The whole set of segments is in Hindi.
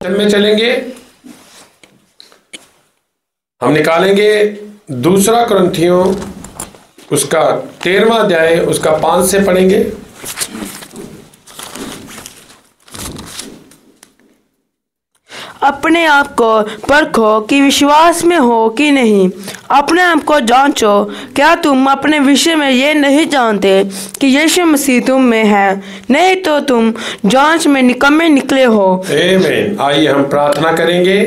वचन में चलेंगे। हम निकालेंगे दूसरा कुरिन्थियों उसका 13वां अध्याय उसका 5 से पढ़ेंगे। अपने आप को परखो कि विश्वास में हो कि नहीं। अपने आप को जांचो, क्या तुम अपने विषय में ये नहीं जानते कि यीशु मसीह तुम में है, नहीं तो तुम जांच में निकम्मे निकले हो। आमीन। आइए हम प्रार्थना करेंगे।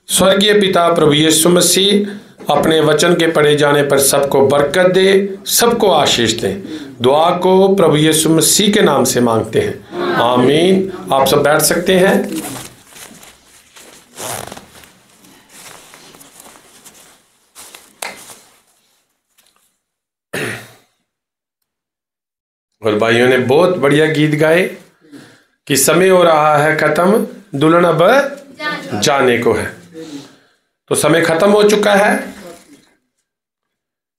स्वर्गीय पिता प्रभु यीशु मसीह अपने वचन के पढ़े जाने पर सबको बरकत दे, सबको आशीष दे। दुआ को प्रभु यीशु मसीह के नाम से मांगते हैं, आमीन। आप सब बैठ सकते हैं। और भाइयों ने बहुत बढ़िया गीत गाए कि समय हो रहा है खत्म, दुल्हन अब जाने को है। तो समय खत्म हो चुका है,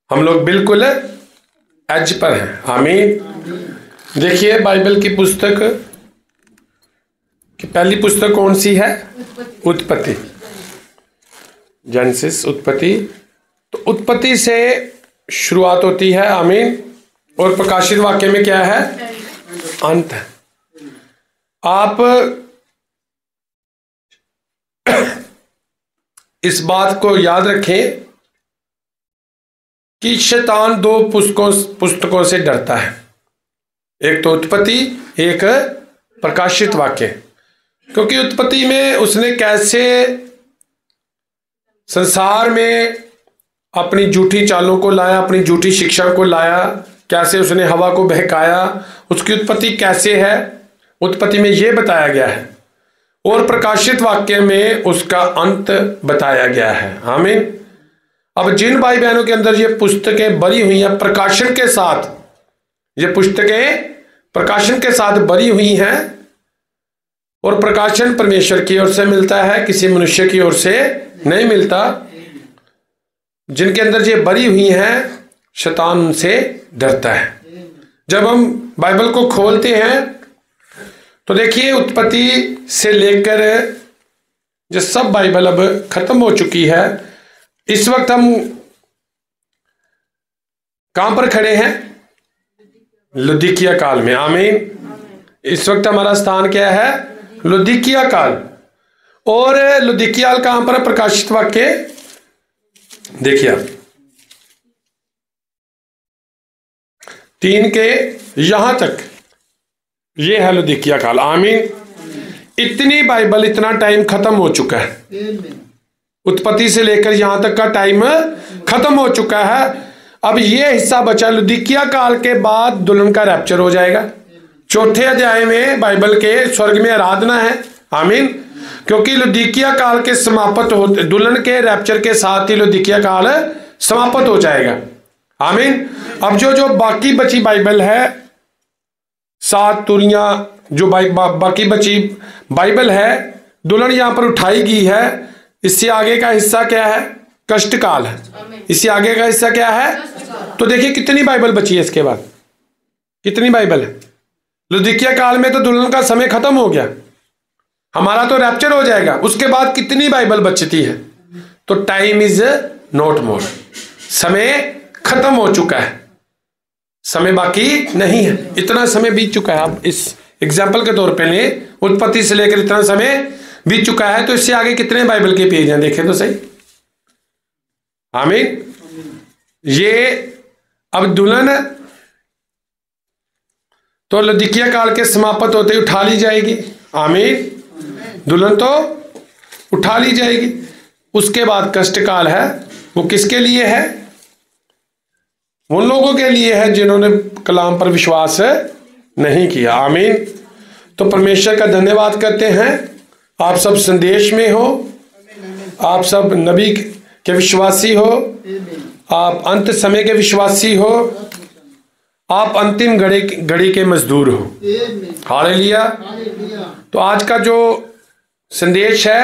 हम लोग बिल्कुल एज पर हैं, आमीन। देखिए बाइबल की पुस्तक की पहली पुस्तक कौन सी है? उत्पत्ति, जेनेसिस, उत्पत्ति। तो उत्पत्ति से शुरुआत होती है, आमीन। और प्रकाशित वाक्य में क्या है? अंत है। आप इस बात को याद रखें कि शैतान दो पुस्तकों से डरता है, एक तो उत्पत्ति, एक प्रकाशित वाक्य। क्योंकि उत्पत्ति में उसने कैसे संसार में अपनी झूठी चालों को लाया, अपनी झूठी शिक्षा को लाया, कैसे उसने हवा को बहकाया, उसकी उत्पत्ति कैसे है, उत्पत्ति में यह बताया गया है। और प्रकाशित वाक्य में उसका अंत बताया गया है, आमीन। अब जिन भाई बहनों के अंदर ये पुस्तकें भरी हुई हैं प्रकाशन के साथ, ये पुस्तकें प्रकाशन के साथ भरी हुई हैं, और प्रकाशन परमेश्वर की ओर से मिलता है, किसी मनुष्य की ओर से नहीं मिलता। जिनके अंदर ये भरी हुई हैं शैतान उनसे डरता है। जब हम बाइबल को खोलते हैं तो देखिए उत्पत्ति से लेकर जो सब बाइबल अब खत्म हो चुकी है। इस वक्त हम कहां पर खड़े हैं? लुदीकिया काल में, आमीन। इस वक्त हमारा स्थान क्या है? लुदीकिया काल। और लुदीकिया कहां पर? प्रकाशित वाक्य देखिए 3 के यहां तक, ये है लुदीकिया काल, आमीन। इतनी बाइबल, इतना टाइम खत्म हो चुका है। उत्पत्ति से लेकर यहां तक का टाइम खत्म हो चुका है। अब ये हिस्सा बचा लुदीकिया काल के बाद दुल्हन का रैप्चर हो जाएगा। 4थे अध्याय में बाइबल के स्वर्ग में आराधना है, आमीन। क्योंकि लुदीकिया काल के समाप्त होते, दुल्हन के रैप्चर के साथ ही लुदीकिया काल समाप्त हो जाएगा, आमीन। अब जो बाकी बची बाइबल है, 7 तुरियां जो बाकी बची बाइबल है, दुल्हन यहां पर उठाई गई है। इससे आगे का हिस्सा क्या है? कष्ट काल है। इससे आगे का हिस्सा क्या है? तो देखिए कितनी बाइबल बची है, इसके बाद कितनी बाइबल है। लुदीकिया काल में तो दुल्हन का समय खत्म हो गया, हमारा तो रैप्चर हो जाएगा। उसके बाद कितनी बाइबल बचती है? तो टाइम इज नॉट मोर, समय खत्म हो चुका है, समय बाकी नहीं है। इतना समय बीत चुका है। आप इस एग्जाम्पल के तौर पे लें, उत्पत्ति से लेकर इतना समय बीत चुका है, तो इससे आगे कितने बाइबल के पेज हैं देखें तो सही, आमीन। ये अब दुल्हन तो लुदीकिया काल के समाप्त होते ही उठा ली जाएगी, आमीन। दुल्हन तो उठा ली जाएगी। उसके बाद कष्ट काल है, वो किसके लिए है? उन लोगों के लिए है जिन्होंने कलाम पर विश्वास नहीं किया, आमीन। तो परमेश्वर का धन्यवाद करते हैं। आप सब संदेश में हो, आप सब नबी के विश्वासी हो, आप अंत समय के विश्वासी हो, आप अंतिम घड़ी के मजदूर हो, हालेलुया। तो आज का जो संदेश है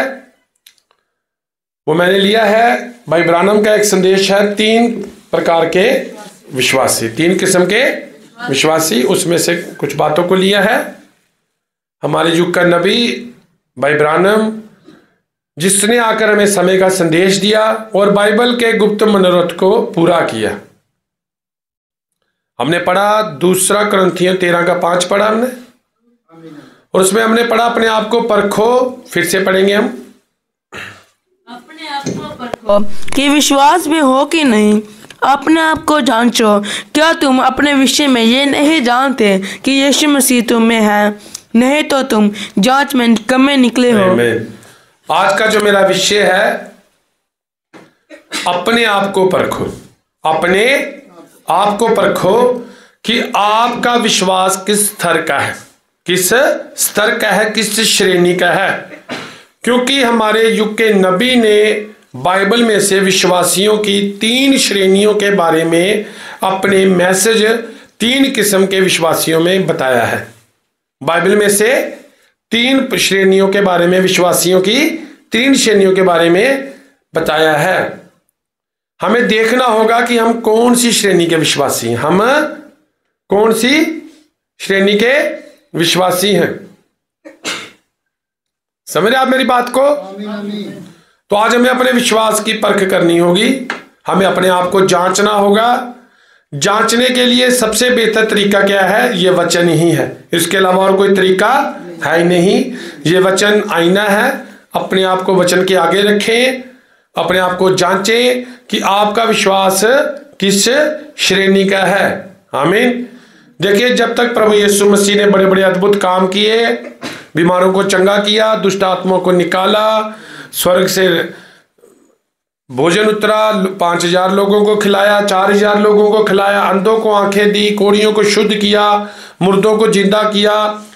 वो मैंने लिया है भाई ब्रानम का एक संदेश है, 3 प्रकार के विश्वासी, 3 किस्म के विश्वासी। उसमें से कुछ बातों को लिया है हमारे युग का नबी भाई ब्रानम जिसने आकर हमें समय का संदेश दिया और बाइबल के गुप्त मनोरथ को पूरा किया। हमने पढ़ा 2 कुरिन्थियों 13:5 पढ़ा हमने, और उसमें हमने पढ़ा अपने आप को परखो। फिर से पढ़ेंगे हम, अपने आप को परखो कि विश्वास में हो कि नहीं, अपने आप को जांचो, क्या तुम अपने विषय में ये नहीं जानते कि यीशु मसीह तुम में है, नहीं तो तुम जांच में निकम्मे निकले हो। आज का जो मेरा विषय है, अपने आप को परखो। अपने आप को परखो कि आपका विश्वास किस स्तर का है, किस स्तर का है, किस श्रेणी का है। क्योंकि हमारे युग के नबी ने बाइबल में से विश्वासियों की 3 श्रेणियों के बारे में अपने मैसेज 3 किस्म के विश्वासियों में बताया है। बाइबल में से 3 श्रेणियों के बारे में, विश्वासियों की 3 श्रेणियों के बारे में बताया है। हमें देखना होगा कि हम कौन सी श्रेणी के विश्वासी हैं, हम कौन सी श्रेणी के विश्वासी हैं। समझ रहे आप मेरी बात को? तो आज हमें अपने विश्वास की परख करनी होगी, हमें अपने आप को जांचना होगा। जांचने के लिए सबसे बेहतर तरीका क्या है? ये वचन ही है, इसके अलावा और कोई तरीका है ही नहीं। ये वचन आईना है, अपने आप को वचन के आगे रखें, अपने आप को जांचें कि आपका विश्वास किस श्रेणी का है। आमीन। देखिए, जब तक प्रभु यीशु मसीह ने बड़े बड़े अद्भुत काम किए, बीमारों को चंगा किया, दुष्ट आत्माओं को निकाला, स्वर्ग से भोजन उतरा, 5000 लोगों को खिलाया, 4000 लोगों को खिलाया, अंधों को आंखें दी, कोढ़ियों को शुद्ध किया, मुर्दों को जिंदा किया,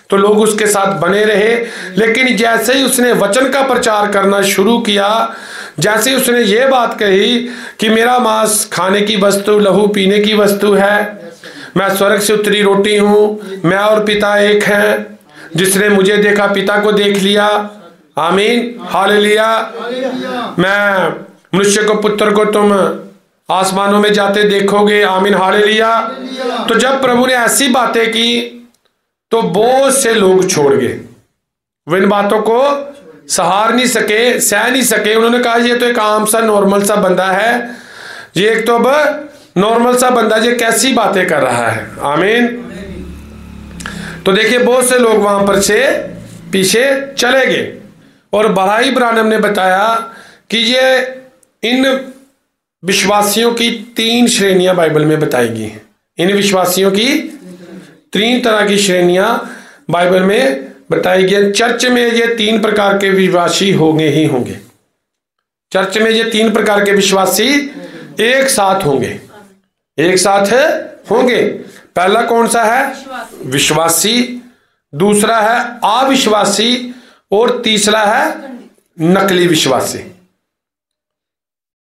तो लोग उसके साथ बने रहे। लेकिन जैसे ही उसने वचन का प्रचार करना शुरू किया, जैसे ही उसने ये बात कही कि मेरा मांस खाने की वस्तु, लहू पीने की वस्तु है, मैं स्वर्ग से उतरी रोटी हूं, मैं और पिता एक हैं, जिसने मुझे देखा पिता को देख लिया। आमीन, हालेलुया। मैं मनुष्य को, पुत्र को तुम आसमानों में जाते देखोगे। आमीन, हालेलुया। तो जब प्रभु ने ऐसी बातें की तो बहुत से लोग छोड़ गए, वो इन बातों को सहार नहीं सके, सह नहीं सके। उन्होंने कहा ये तो एक आम सा नॉर्मल सा बंदा है, ये एक तो अब नॉर्मल सा बंदा, ये कैसी बातें कर रहा है। आमीन। तो देखिए, बहुत से लोग वहां पर से पीछे चले गए। और बराई ब्रानम ने बताया कि ये इन विश्वासियों की 3 श्रेणियां बाइबल में बताई गई हैं। इन विश्वासियों की 3 तरह की श्रेणियां बाइबल में बताई गई। चर्च में ये 3 प्रकार के विश्वासी होंगे ही होंगे। चर्च में ये 3 प्रकार के विश्वासी एक साथ होंगे, एक साथ होंगे। पहला कौन सा है? विश्वासी। दूसरा है अविश्वासी, और तीसरा है नकली विश्वासी।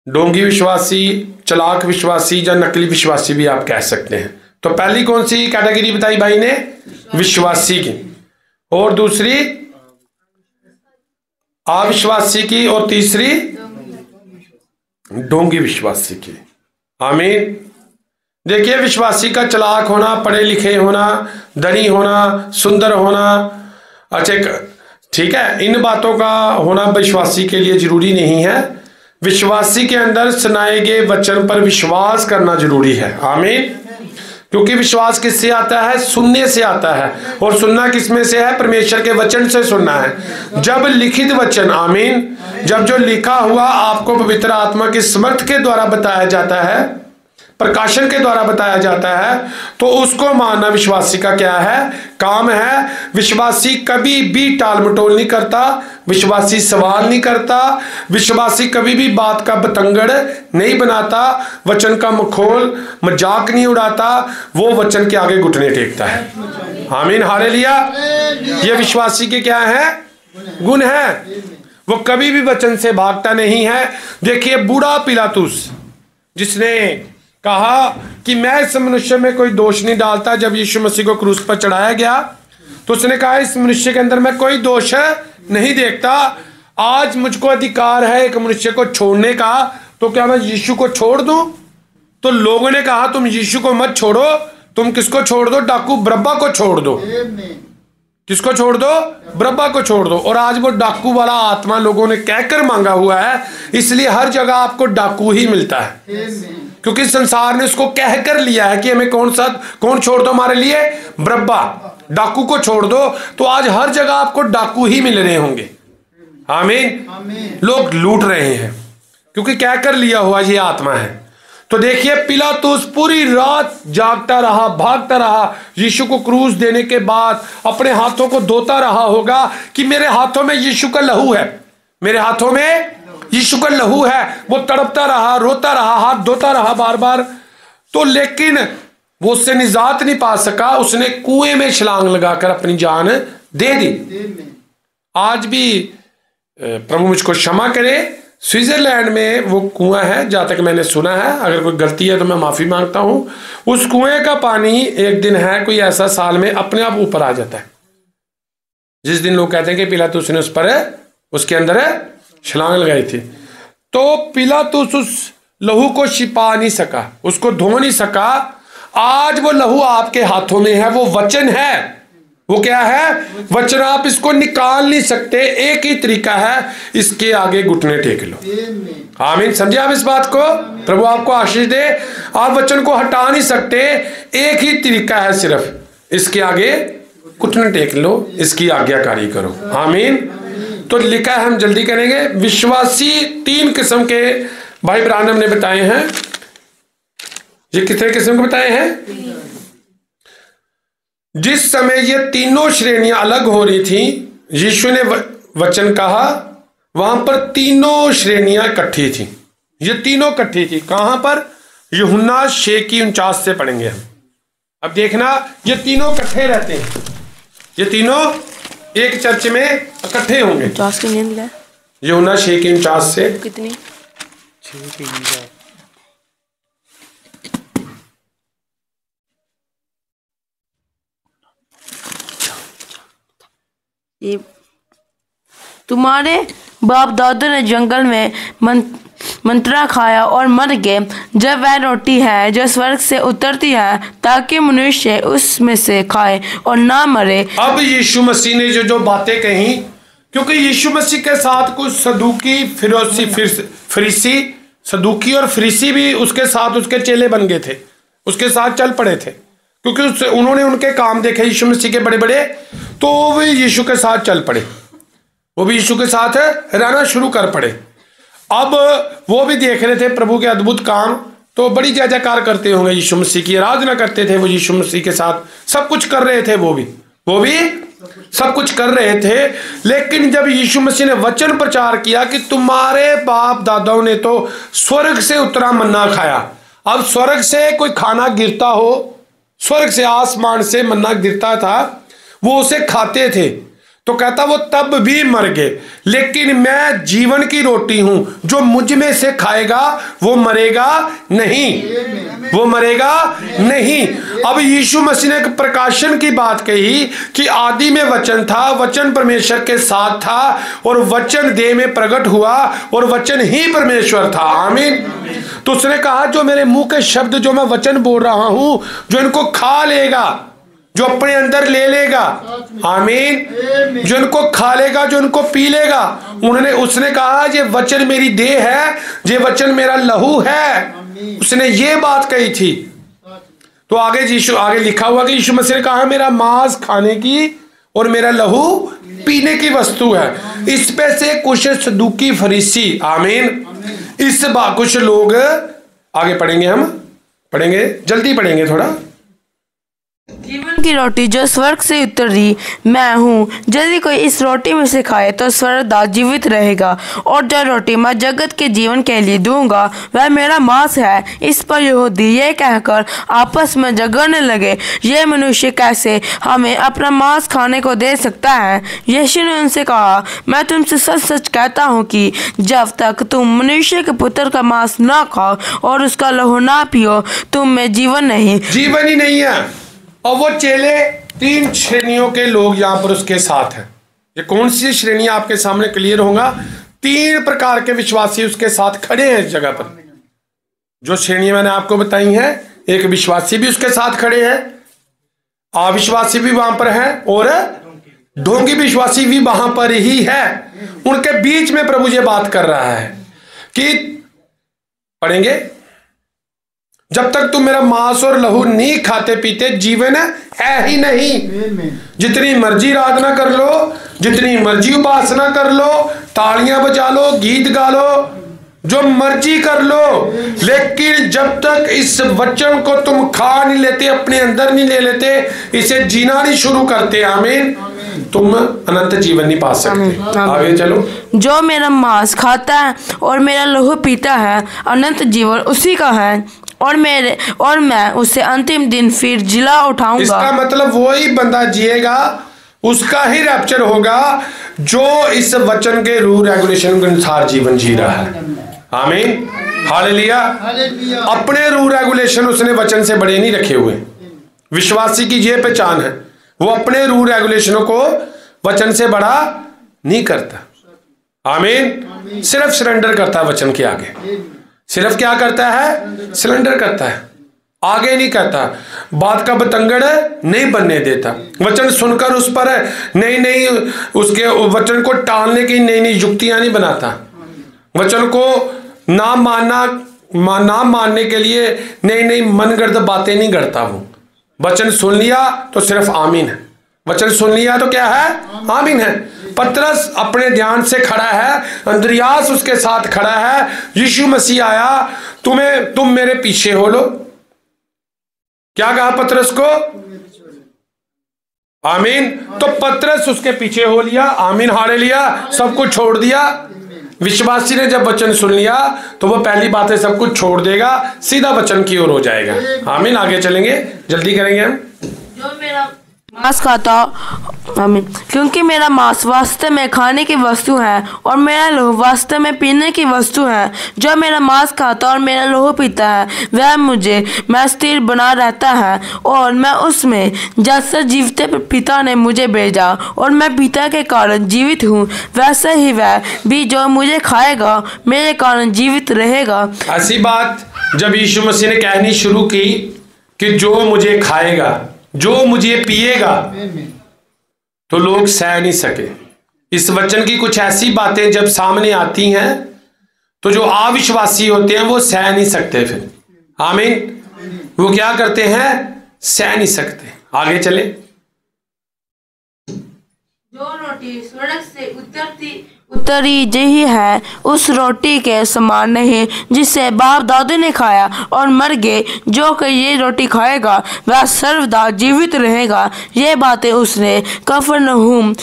डोंगी विश्वासी, चालाक विश्वासी, या नकली विश्वासी भी आप कह सकते हैं। तो पहली कौन सी कैटेगरी बताई भाई ने? विश्वासी की। और दूसरी अविश्वासी की, और तीसरी डोंगी विश्वासी की। आमीन। देखिए, विश्वासी का चालाक होना, पढ़े लिखे होना, धनी होना, सुंदर होना, अच्छा ठीक है, इन बातों का होना विश्वासी के लिए जरूरी नहीं है। विश्वासी के अंदर सुनाए गए वचन पर विश्वास करना जरूरी है। आमीन। क्योंकि विश्वास किससे आता है? सुनने से आता है। और सुनना किसमें से है? परमेश्वर के वचन से सुनना है। जब लिखित वचन, आमीन, जब जो लिखा हुआ आपको पवित्र आत्मा की समर्थ के द्वारा बताया जाता है, प्रकाशन के द्वारा बताया जाता है, तो उसको मानना विश्वासी का क्या है? काम है। विश्वासी कभी भी टाल मटोल नहीं करता, विश्वासी सवाल नहीं करता, विश्वासी कभी भी बात का बतंगड़ नहीं बनाता, वचन का मखौल मजाक नहीं उड़ाता, वो वचन के आगे घुटने टेकता है। आमीन, हालेलुया। ये विश्वासी के क्या है? गुण है। वो कभी भी वचन से भागता नहीं है। देखिए, बूढ़ा पिलातुस, जिसने कहा कि मैं इस मनुष्य में कोई दोष नहीं डालता, जब यीशु मसीह को क्रूस पर चढ़ाया गया तो उसने कहा इस मनुष्य के अंदर मैं कोई दोष नहीं देखता, आज मुझको अधिकार है एक मनुष्य को छोड़ने का, तो क्या मैं यीशु को छोड़ दूं? तो लोगों ने कहा तुम यीशु को मत छोड़ो, तुम किसको छोड़ दो? डाकू बरअब्बा को छोड़ दो। किसको छोड़ दो? बरअब्बा को छोड़ दो। और आज वो डाकू वाला आत्मा लोगों ने कहकर मांगा हुआ है, इसलिए हर जगह आपको डाकू ही मिलता है, क्योंकि संसार ने उसको कहकर लिया है कि हमें कौन छोड़ दो हमारे लिए? बरअब्बा। डाकू को छोड़ दो, तो आज हर जगह आपको डाकू ही मिल रहे होंगे। आमीन। लोग लूट रहे हैं क्योंकि कहकर लिया हुआ ये आत्मा है। तो देखिए, पिलातुस पूरी रात जागता रहा, भागता रहा। यीशु को क्रूस देने के बाद अपने हाथों को धोता रहा होगा कि मेरे हाथों में यीशु का लहू है, मेरे हाथों में यीशु का लहू है। वो तड़पता रहा, रोता रहा, हाथ धोता रहा बार बार। तो लेकिन वो उससे निजात नहीं पा सका। उसने कुएं में छलांग लगाकर अपनी जान दे दी। आज भी प्रभु मुझको क्षमा करे, स्विट्जरलैंड में वो कुआं है, जहां तक मैंने सुना है, अगर कोई गलती है तो मैं माफी मांगता हूं। उस कुएं का पानी एक दिन है कोई ऐसा साल में अपने आप ऊपर आ जाता है। जिस दिन लोग कहते हैं कि पिलातुस ने उस पर उसके अंदर छलांग लगाई थी, तो पिलातुस उस लहू को छिपा नहीं सका, उसको धो नहीं सका। आज वो लहू आपके हाथों में है, वो वचन है। वो क्या है? वचन। आप इसको निकाल नहीं सकते। एक ही तरीका है, इसके आगे घुटने टेक लो। आमीन। समझे आप इस बात को? प्रभु आपको आशीष दे। आप वचन को हटा नहीं सकते। एक ही तरीका है सिर्फ, इसके आगे घुटने टेक लो, इसकी आज्ञाकारी करो। आमीन। तो लिखा है, हम जल्दी करेंगे। विश्वासी 3 किस्म के भाई ब्रानम ने बताए हैं। ये कितने किस्म के बताए हैं? जिस समय ये तीनों श्रेणियां अलग हो रही थी, यीशु ने वचन कहा, वहां पर तीनों श्रेणियां इकट्ठी थी। ये तीनों इकट्ठी थी। कहां पर? यूहन्ना 6:49 से पढ़ेंगे हम। अब देखना, ये तीनों इकट्ठे रहते हैं, ये तीनों एक चर्च में इकट्ठे होंगे। यूहन्ना 6:49 से कितनी? तुम्हारे बाप दादों ने जंगल में मंत्रा खाया और मर गए, जब वह रोटी है जो स्वर्ग से उतरती है, ताकि मनुष्य उसमें से खाए और ना मरे। अब यीशु मसीह ने जो बातें कही, क्योंकि यीशु मसीह के साथ कुछ सदूकी, फरीसी, सदूकी और फरीसी भी उसके साथ उसके चेले बन गए थे, उसके साथ चल पड़े थे, क्योंकि उन्होंने उनके काम देखे यीशु मसीह के बड़े बड़े, तो वो भी यीशु के साथ चल पड़े, वो भी यीशु के साथ रहना शुरू कर पड़े। अब वो भी देख रहे थे प्रभु के अद्भुत काम, तो बड़ी जय जयकार करते होंगे, यीशु मसीह की आराधना करते थे वो, यीशु मसीह के साथ सब कुछ कर रहे थे, वो भी सब कुछ कर रहे थे। लेकिन जब यीशु मसीह ने वचन प्रचार किया कि तुम्हारे बाप दादाओं ने तो स्वर्ग से उतरा मन्ना खाया, अब स्वर्ग से कोई खाना गिरता हो, स्वर्ग से आसमान से मन्ना गिरता था, वो उसे खाते थे, तो कहता वो तब भी मर गए, लेकिन मैं जीवन की रोटी हूं, जो मुझ में से खाएगा वो मरेगा नहीं, वो मरेगा नहीं। अब यीशु मसीह ने एक प्रकाशन की बात कही कि आदि में वचन था, वचन परमेश्वर के साथ था, और वचन देह में प्रकट हुआ, और वचन ही परमेश्वर था। आमीन। तो उसने कहा जो मेरे मुंह के शब्द, जो मैं वचन बोल रहा हूं, जो इनको खा लेगा, जो अपने अंदर ले लेगा, आमीन, जो इनको खा लेगा, जो इनको पी लेगा, उसने कहा ये वचन मेरी देह है, ये वचन मेरा लहू है, उसने ये बात कही थी। तो आगे लिखा हुआ कि यीशु मसीह ने कहा मेरा मांस खाने की और मेरा लहू पीने की वस्तु है। इस पे से कुछ सदूकी फरीसी, आमीन, इस बात कुछ लोग, आगे पढ़ेंगे, हम पढ़ेंगे, जल्दी पढ़ेंगे थोड़ा। जीवन की रोटी जो स्वर्ग से उतरी मैं हूँ, यदि कोई इस रोटी में से खाए तो सर्वदा जीवित रहेगा, और जो रोटी मैं जगत के जीवन के लिए दूंगा वह मेरा मांस है। इस पर यहूदी ये कहकर आपस में झगड़ने लगे, ये मनुष्य कैसे हमें अपना मांस खाने को दे सकता है? यीशु ने उनसे कहा, मैं तुमसे सच सच कहता हूँ कि जब तक तुम मनुष्य के पुत्र का मांस ना खाओ और उसका लहू ना पियो, तुम में जीवन ही नहीं है। और वो चेले 3 श्रेणियों के लोग यहां पर उसके साथ हैं। ये कौन सी श्रेणी आपके सामने क्लियर होगा? 3 प्रकार के विश्वासी उसके साथ खड़े हैं इस जगह पर। जो श्रेणियां मैंने आपको बताई हैं, एक विश्वासी भी उसके साथ खड़े हैं, अविश्वासी भी वहां पर हैं, और ढोंगी विश्वासी भी वहां पर ही है। उनके बीच में प्रभु ये बात कर रहा है कि पढ़ेंगे, जब तक तुम मेरा मांस और लहू नहीं खाते पीते जीवन है ही नहीं। जितनी मर्जी आराधना कर लो, जितनी मर्जी उपासना कर लो, तालियां बजा लो, गीत गा लो, जो मर्जी कर लो, लेकिन जब तक इस वचन को तुम खा नहीं लेते, अपने अंदर नहीं ले लेते, इसे जीना नहीं शुरू करते, आमीन, तुम अनंत जीवन नहीं पा सकते। आगे चलो। जो मेरा मांस खाता है और मेरा लहू पीता है, अनंत जीवन उसी का है, और मैं उसे अंतिम दिन फिर जिला उठाऊंगा। इसका मतलब वही बंदा जिएगा, उसका ही रैप्चर होगा जो इस वचन के रूल रेगुलेशन के अनुसार जीवन जी रहा है। आमीन, हालेलुया। अपने रूल रेगुलेशन उसने वचन से बड़े नहीं रखे हुए। विश्वासी की ये पहचान है, वो अपने रूल रेगुलेशनों को वचन से बड़ा नहीं करता। आमीन, सिर्फ सरेंडर करता है वचन के आगे। सिर्फ क्या करता है? सरेंडर करता है, आगे नहीं करता। बात का बतंगड़ नहीं बनने देता। वचन सुनकर उस पर नई उसके वचन को टालने की नई युक्तियां नहीं बनाता। वचन को ना मानने के लिए नई मनगढ़ंत बातें नहीं करता। वो वचन सुन लिया तो सिर्फ आमीन है, वचन सुन लिया तो क्या है? आमीन है। पतरस अपने ध्यान से खड़ा है, अंद्रियास उसके साथ खड़ा है। यीशु मसीह आया, तुम मेरे पीछे हो लो। क्या कहा पतरस को? आमीन। तो पतरस उसके पीछे हो लिया, आमीन, हालेलुया, सब कुछ छोड़ दिया। विश्वासी ने जब वचन सुन लिया तो वो पहली बातें सब कुछ छोड़ देगा, सीधा वचन की ओर हो जाएगा। आमीन, आगे चलेंगे, जल्दी करेंगे हम। जो मेरा मांस खाता, आमीन, क्योंकि मेरा मांस वास्तव में खाने की वस्तु है और मेरा लहू वास्तव में पीने की वस्तु है। जो मेरा मांस खाता और मेरा लहू पीता है वह मैं स्थिर बना रहता है और मैं उसमें, जैसे जीवते पिता ने मुझे भेजा और मैं पिता के कारण जीवित हूँ, वैसे ही वह भी जो मुझे खाएगा मेरे कारण जीवित रहेगा। ऐसी बात जब यीशु मसीह ने कहनी शुरू की कि जो मुझे खाएगा, जो मुझे पिएगा, तो लोग सह नहीं सके। इस वचन की कुछ ऐसी बातें जब सामने आती हैं तो जो अविश्वासी होते हैं वो सह नहीं सकते। फिर आमीन, वो क्या करते हैं? सह नहीं सकते। आगे चले। जो रोटी सड़क से उतरी यही है, उस रोटी के समान नहीं जिसे बाप दादू ने खाया और मर गए। जो कि ये रोटी खाएगा वह सर्वदा जीवित रहेगा। ये बातें उसने कफरनहूम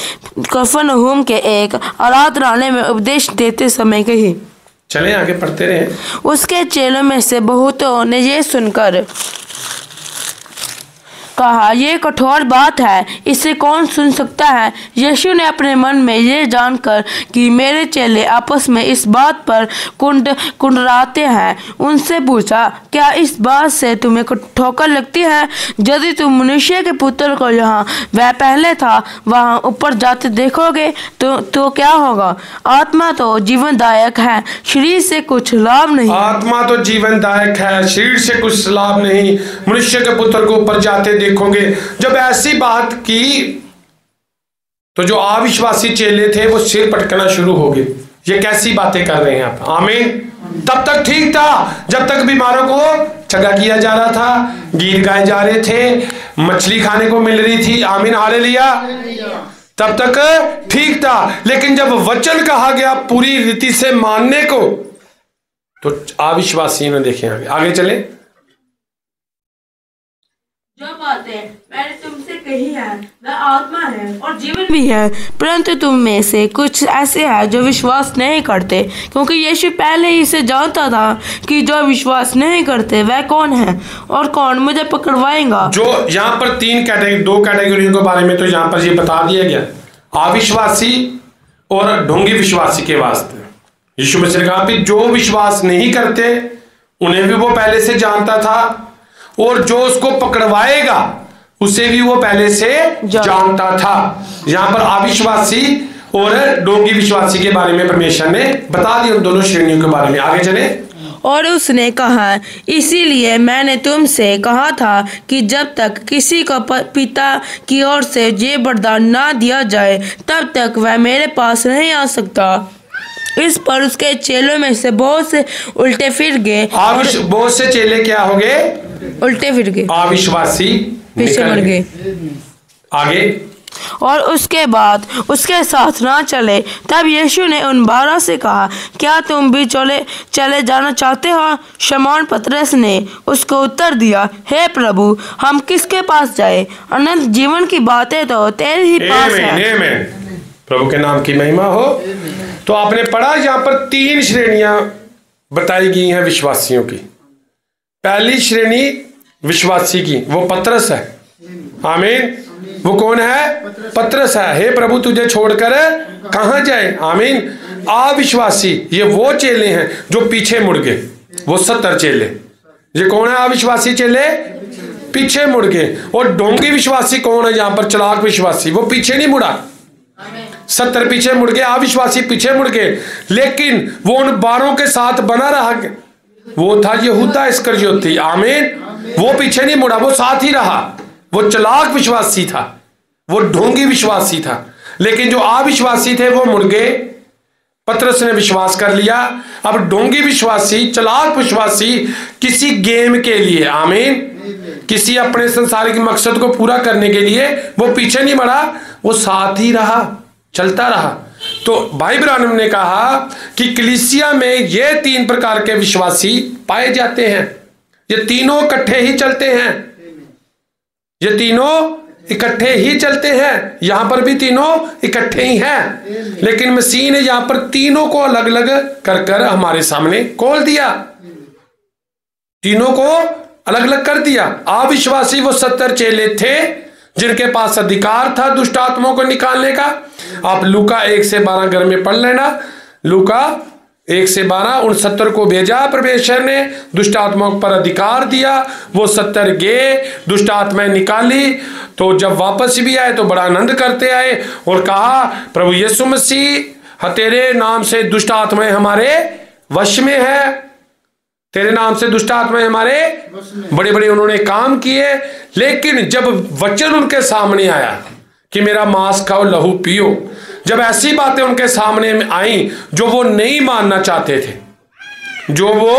के एक आराधनालय में उपदेश देते समय कही। चलें आगे पढ़ते रहे। उसके चेलों में से बहुतों ने ये सुनकर कहा, यह कठोर बात है, इसे कौन सुन सकता है? यीशु ने अपने मन में ये जानकर कि मेरे चेले आपस में इस बात पर कुंडराते हैं, उनसे पूछा, क्या इस बात से तुम्हें ठोकर लगती है? यदि तुम मनुष्य के पुत्र को जहाँ वह पहले था वहाँ ऊपर जाते देखोगे तो क्या होगा? आत्मा तो जीवनदायक है, शरीर से कुछ लाभ नहीं। आत्मा तो जीवनदायक है, शरीर से कुछ लाभ नहीं। मनुष्य के पुत्र को ऊपर जाते देखोगे। जब ऐसी बात की तो जो अविश्वासी चेले थे वो सिर पटकना शुरू हो गए। ये कैसी बातें कर रहे हैं आप? आमीन। तब तक ठीक था जब तक बीमारों को चंगा किया जा रहा था, गीत गाए जा रहे थे, मछली खाने को मिल रही थी। आमीन, हालेलुया। तब तक ठीक था, लेकिन जब वचन कहा गया पूरी रीति से मानने को तो अविश्वासियों ने देखे। आगे चले। जो बातें मैंने तुमसे कही है वह आत्मा है और जीवन भी है, परंतु तुम में से कुछ ऐसे हैं जो विश्वास नहीं करते। क्योंकि यीशु पहले ही से जानता था कि जो विश्वास नहीं करते वह कौन है और कौन मुझे पकड़वाएगा। जो यहाँ पर दो कैटेगरियों के बारे में तो यहाँ पर ये बता दिया गया, अविश्वासी और ढोंगी विश्वासी के वास्ते। यीशु मसीह ने कहा कि जो विश्वास नहीं करते उन्हें भी वो पहले से जानता था, और जो उसको पकड़वाएगा उसे भी वो पहले से जानता था। यहाँ पर अविश्वासी और ढोंगी विश्वासी के बारे में परमेश्वर ने बता दिया, उन दोनों श्रेणियों के बारे में। आगे चले। और उसने कहा, इसीलिए मैंने तुमसे कहा था कि जब तक किसी को पिता की ओर से ये वरदान ना दिया जाए तब तक वह मेरे पास नहीं आ सकता। इस पर उसके चेलों में से बहुत से उल्टे फिर गए। बहुत से चेले क्या हो गए? उल्टे फिर गए, अविश्वासी पीछे मुड़ गए। आगे, और उसके बाद उसके साथ ना चले। तब यीशु ने उन 12 से कहा, क्या तुम भी चले जाना चाहते हो? शमौन पतरस ने उसको उत्तर दिया, हे प्रभु, हम किसके पास जाए? अनंत जीवन की बातें तो तेरे ही पास है। प्रभु के नाम की महिमा हो। तो आपने पढ़ा, यहाँ पर 3 श्रेणियां बताई गई हैं विश्वासियों की। पहली श्रेणी विश्वासी की, वो पतरस है। आमीन। वो कौन है? पतरस है। हे प्रभु, तुझे छोड़कर कहां जाए? आमीन। अविश्वासी, ये वो चेले हैं जो पीछे मुड़ गए, वो 70 चेले। ये कौन है? अविश्वासी चेले पीछे मुड़ गए। और ढोंगी विश्वासी कौन है? यहाँ पर चलाक विश्वासी, वो पीछे नहीं मुड़ा। 70 पीछे मुड़ गए, अविश्वासी पीछे मुड़ गए। लेकिन वो उन 12 के साथ बना रहा। वो था यहूदा इस्करियोती। आमीन। वो पीछे नहीं मुड़ा, वो साथ ही रहा। वो चलाक विश्वासी था, वो ढोंगी विश्वासी था। लेकिन जो अविश्वासी थे वो मुड़ गए। पतरस ने विश्वास कर लिया। अब ढोंगी विश्वासी, चलाक विश्वासी किसी गेम के लिए, आमीन, किसी अपने संसारिक मकसद को पूरा करने के लिए वो पीछे नहीं बढ़ा, वो साथ ही रहा, चलता रहा। तो भाई ब्रानम ने कहा कि कलीसिया में ये 3 प्रकार के विश्वासी पाए जाते हैं। ये तीनों इकट्ठे ही चलते हैं, ये तीनों इकट्ठे ही चलते हैं। यहां पर भी तीनों इकट्ठे ही हैं, लेकिन मसीह ने यहां पर तीनों को अलग अलग कर कर हमारे सामने खोल दिया। तीनों को अलग अलग कर दिया। अविश्वासी वो 70 चेले थे जिनके पास अधिकार था दुष्ट आत्माओं को निकालने का। आप लूका 1 से 12 घर में पढ़ लेना। लूका 1 से 12, उन 70 को भेजा परमेश्वर ने, दुष्ट आत्माओं पर अधिकार दिया। वो 70 गए, दुष्ट आत्माएं निकाली। तो जब वापस भी आए तो बड़ा आनंद करते आए और कहा, प्रभु यीशु मसीह, तेरे नाम से दुष्ट आत्माएं हमारे वश में है। तेरे नाम से दुष्ट आत्माएं हमारे बड़े बड़े उन्होंने काम किए। लेकिन जब वचन उनके सामने आया कि मेरा मांस खाओ, लहू पियो, जब ऐसी बातें उनके सामने में आई जो वो नहीं मानना चाहते थे, जो वो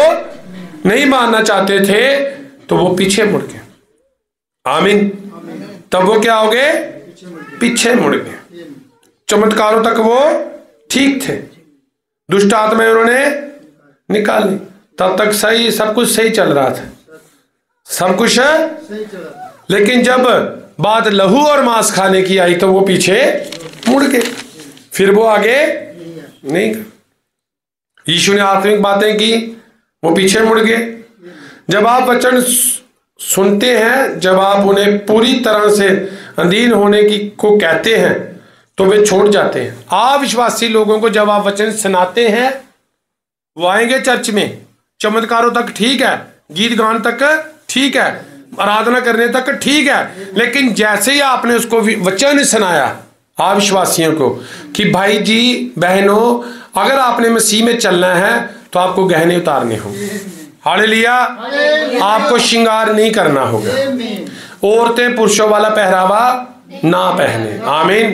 नहीं मानना चाहते थे, तो वो पीछे मुड़ गए। आमीन। तब वो क्या हो गए? पीछे मुड़ गए। चमत्कारों तक वो ठीक थे, दुष्ट आत्माएं उन्होंने निकाली, तब तक सही, सब कुछ सही चल रहा था, सब कुछ है। लेकिन जब बात लहू और मांस खाने की आई तो वो पीछे मुड़ गए, फिर वो आगे नहीं। यीशु ने आत्मिक बातें की, वो पीछे मुड़ गए। जब आप वचन सुनते हैं, जब आप उन्हें पूरी तरह से अधीन होने की को कहते हैं तो वे छोड़ जाते हैं। अविश्वासी लोगों को जब आप वचन सुनाते हैं, वो आएंगे चर्च में, चमत्कारों तक ठीक है, गीत गान तक ठीक है, आराधना करने तक ठीक है, लेकिन जैसे ही आपने उसको वचन सुनाया अविश्वासियों को कि भाई जी बहनों, अगर आपने मसीह में चलना है तो आपको गहने उतारने होंगे, हालेलुया, आपको श्रृंगार नहीं करना होगा, औरतें पुरुषों वाला पहरावा ना पहने, आमीन,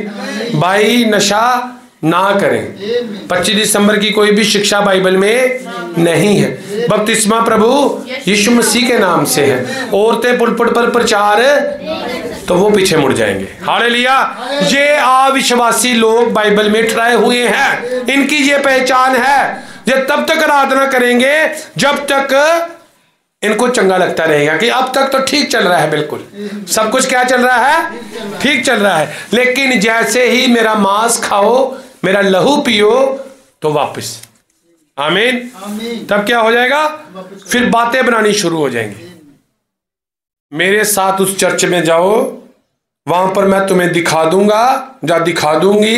भाई नशा ना करें। 25 दिसंबर की कोई भी शिक्षा बाइबल में नहीं है। बपतिस्मा प्रभु यीशु मसीह के नाम से है। औरतें पुलपट पर प्रचार, तो वो पीछे मुड़ जाएंगे। हालेलुया। ये अविश्वासी लोग बाइबल में ठहराए हुए हैं, इनकी ये पहचान है। ये तब तक आराधना करेंगे जब तक इनको चंगा लगता रहेगा कि अब तक तो ठीक चल रहा है, बिल्कुल सब कुछ क्या चल रहा है, ठीक चल रहा है। लेकिन जैसे ही मेरा मांस खाओ, मेरा लहू पियो, तो वापस, आमीन, तब क्या हो जाएगा? फिर बातें बनानी शुरू हो जाएंगी। मेरे साथ उस चर्च में जाओ, वहां पर मैं तुम्हें दिखा दूंगा, या दिखा दूंगी।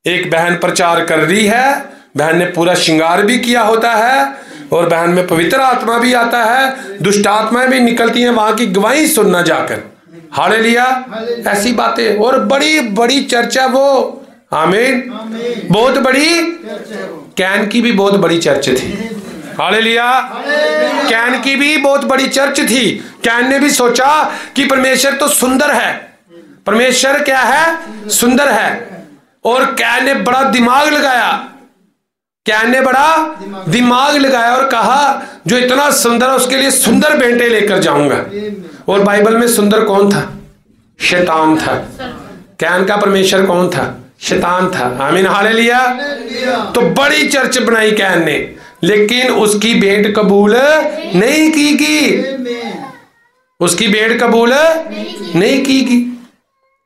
एक बहन प्रचार कर रही है, बहन ने पूरा श्रृंगार भी किया होता है और बहन में पवित्र आत्मा भी आता है, दुष्ट आत्माएं भी निकलती हैं वहां की गवाही सुनना जाकर। हालेलुया। ऐसी बातें, और बड़ी बड़ी चर्चा वो, आमीन, बहुत बड़ी, कैन की भी बहुत बड़ी चर्च थी। हालेलुया। कैन की भी बहुत बड़ी चर्च थी। कैन ने भी सोचा कि परमेश्वर तो सुंदर है, परमेश्वर क्या है, सुंदर है। और कैन ने बड़ा दिमाग लगाया, कैन ने बड़ा दिमाग लगाया और कहा जो इतना सुंदर है उसके लिए सुंदर बेटे लेकर जाऊंगा। और बाइबल में सुंदर कौन था? शैतान था। कैन का परमेश्वर कौन था? शैतान था। आमीन हालेलुया। तो बड़ी चर्च बनाई कैन ने, लेकिन उसकी भेंट कबूल नहीं की गई, उसकी भेंट कबूल नहीं की गई,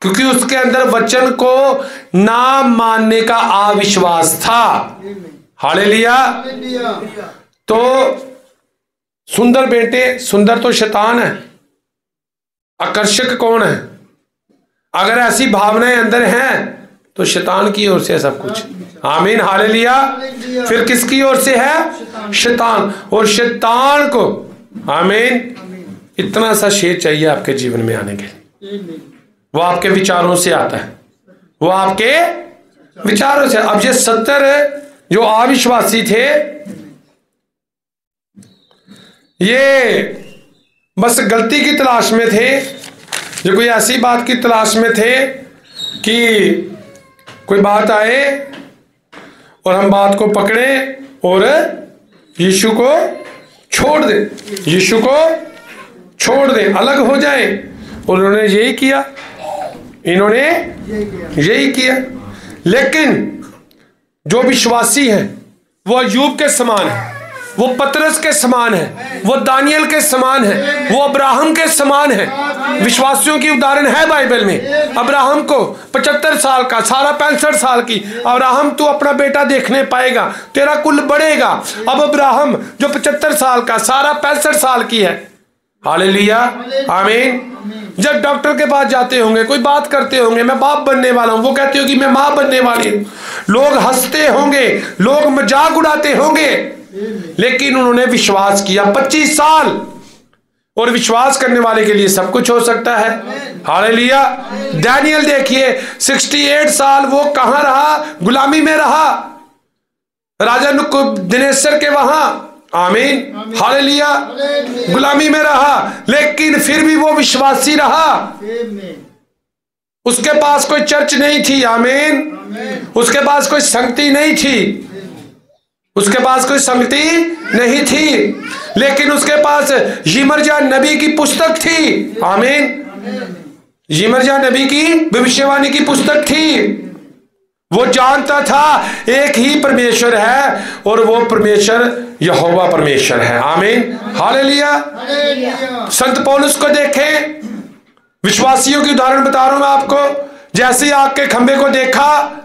क्योंकि उसके अंदर वचन को ना मानने का अविश्वास था। हालेलुया। तो सुंदर बेटे, सुंदर तो शैतान है, आकर्षक कौन है? अगर ऐसी भावनाएं अंदर हैं तो शैतान की ओर से सब कुछ। आमीन हालेलुया। फिर किसकी ओर से है? शैतान। और शैतान को, आमीन, इतना सा शेर चाहिए आपके जीवन में आने के लिए। वो आपके विचारों से आता है, वो आपके विचारों से। अब ये 70 जो अविश्वासी थे, ये बस गलती की तलाश में थे, जो कोई ऐसी बात की तलाश में थे कि कोई बात आए और हम बात को पकड़े और यीशु को छोड़ दें, यीशु को छोड़ दें, अलग हो जाए। और उन्होंने यही किया, इन्होंने यही किया। लेकिन जो विश्वासी हैं वो अय्यूब के समान है, वो पतरस के समान है, वो दानियल के समान है, वो अब्राहम के समान है। विश्वासियों की उदाहरण है बाइबल में। अब्राहम को 75 साल का, सारा 65 साल की। अब्राहम तू अपना बेटा देखने पाएगा, तेरा कुल बढ़ेगा। अब अब्राहम जो 75 साल का, सारा 65 साल की है। हालेलुया, आमीन। जब डॉक्टर के पास जाते होंगे, कोई बात करते होंगे, मैं बाप बनने वाला हूं, वो कहते हो कि मैं मां बनने वाली हूं, लोग हंसते होंगे, लोग मजाक उड़ाते होंगे, लेकिन उन्होंने विश्वास किया 25 साल। और विश्वास करने वाले के लिए सब कुछ हो सकता है। हालेलुया। दानियल देखिए 68 साल वो कहां रहा? गुलामी में रहा, राजा नबूकदनेस्सर के वहां। आमीन हालेलुया। गुलामी में रहा, लेकिन फिर भी वो विश्वासी रहा। उसके पास कोई चर्च नहीं थी। आमीन। उसके पास कोई संगति नहीं थी, उसके पास कोई संगति नहीं थी, लेकिन उसके पास यिर्मयाह नबी की पुस्तक थी। आमीन। यिर्मयाह नबी की भविष्यवाणी की पुस्तक थी। वो जानता था एक ही परमेश्वर है और वो परमेश्वर यहोवा परमेश्वर है। आमीन हालेलुया। संत पौलुस को देखें, विश्वासियों की उदाहरण बता रहा हूं मैं आपको। जैसे आग के खंभे को देखा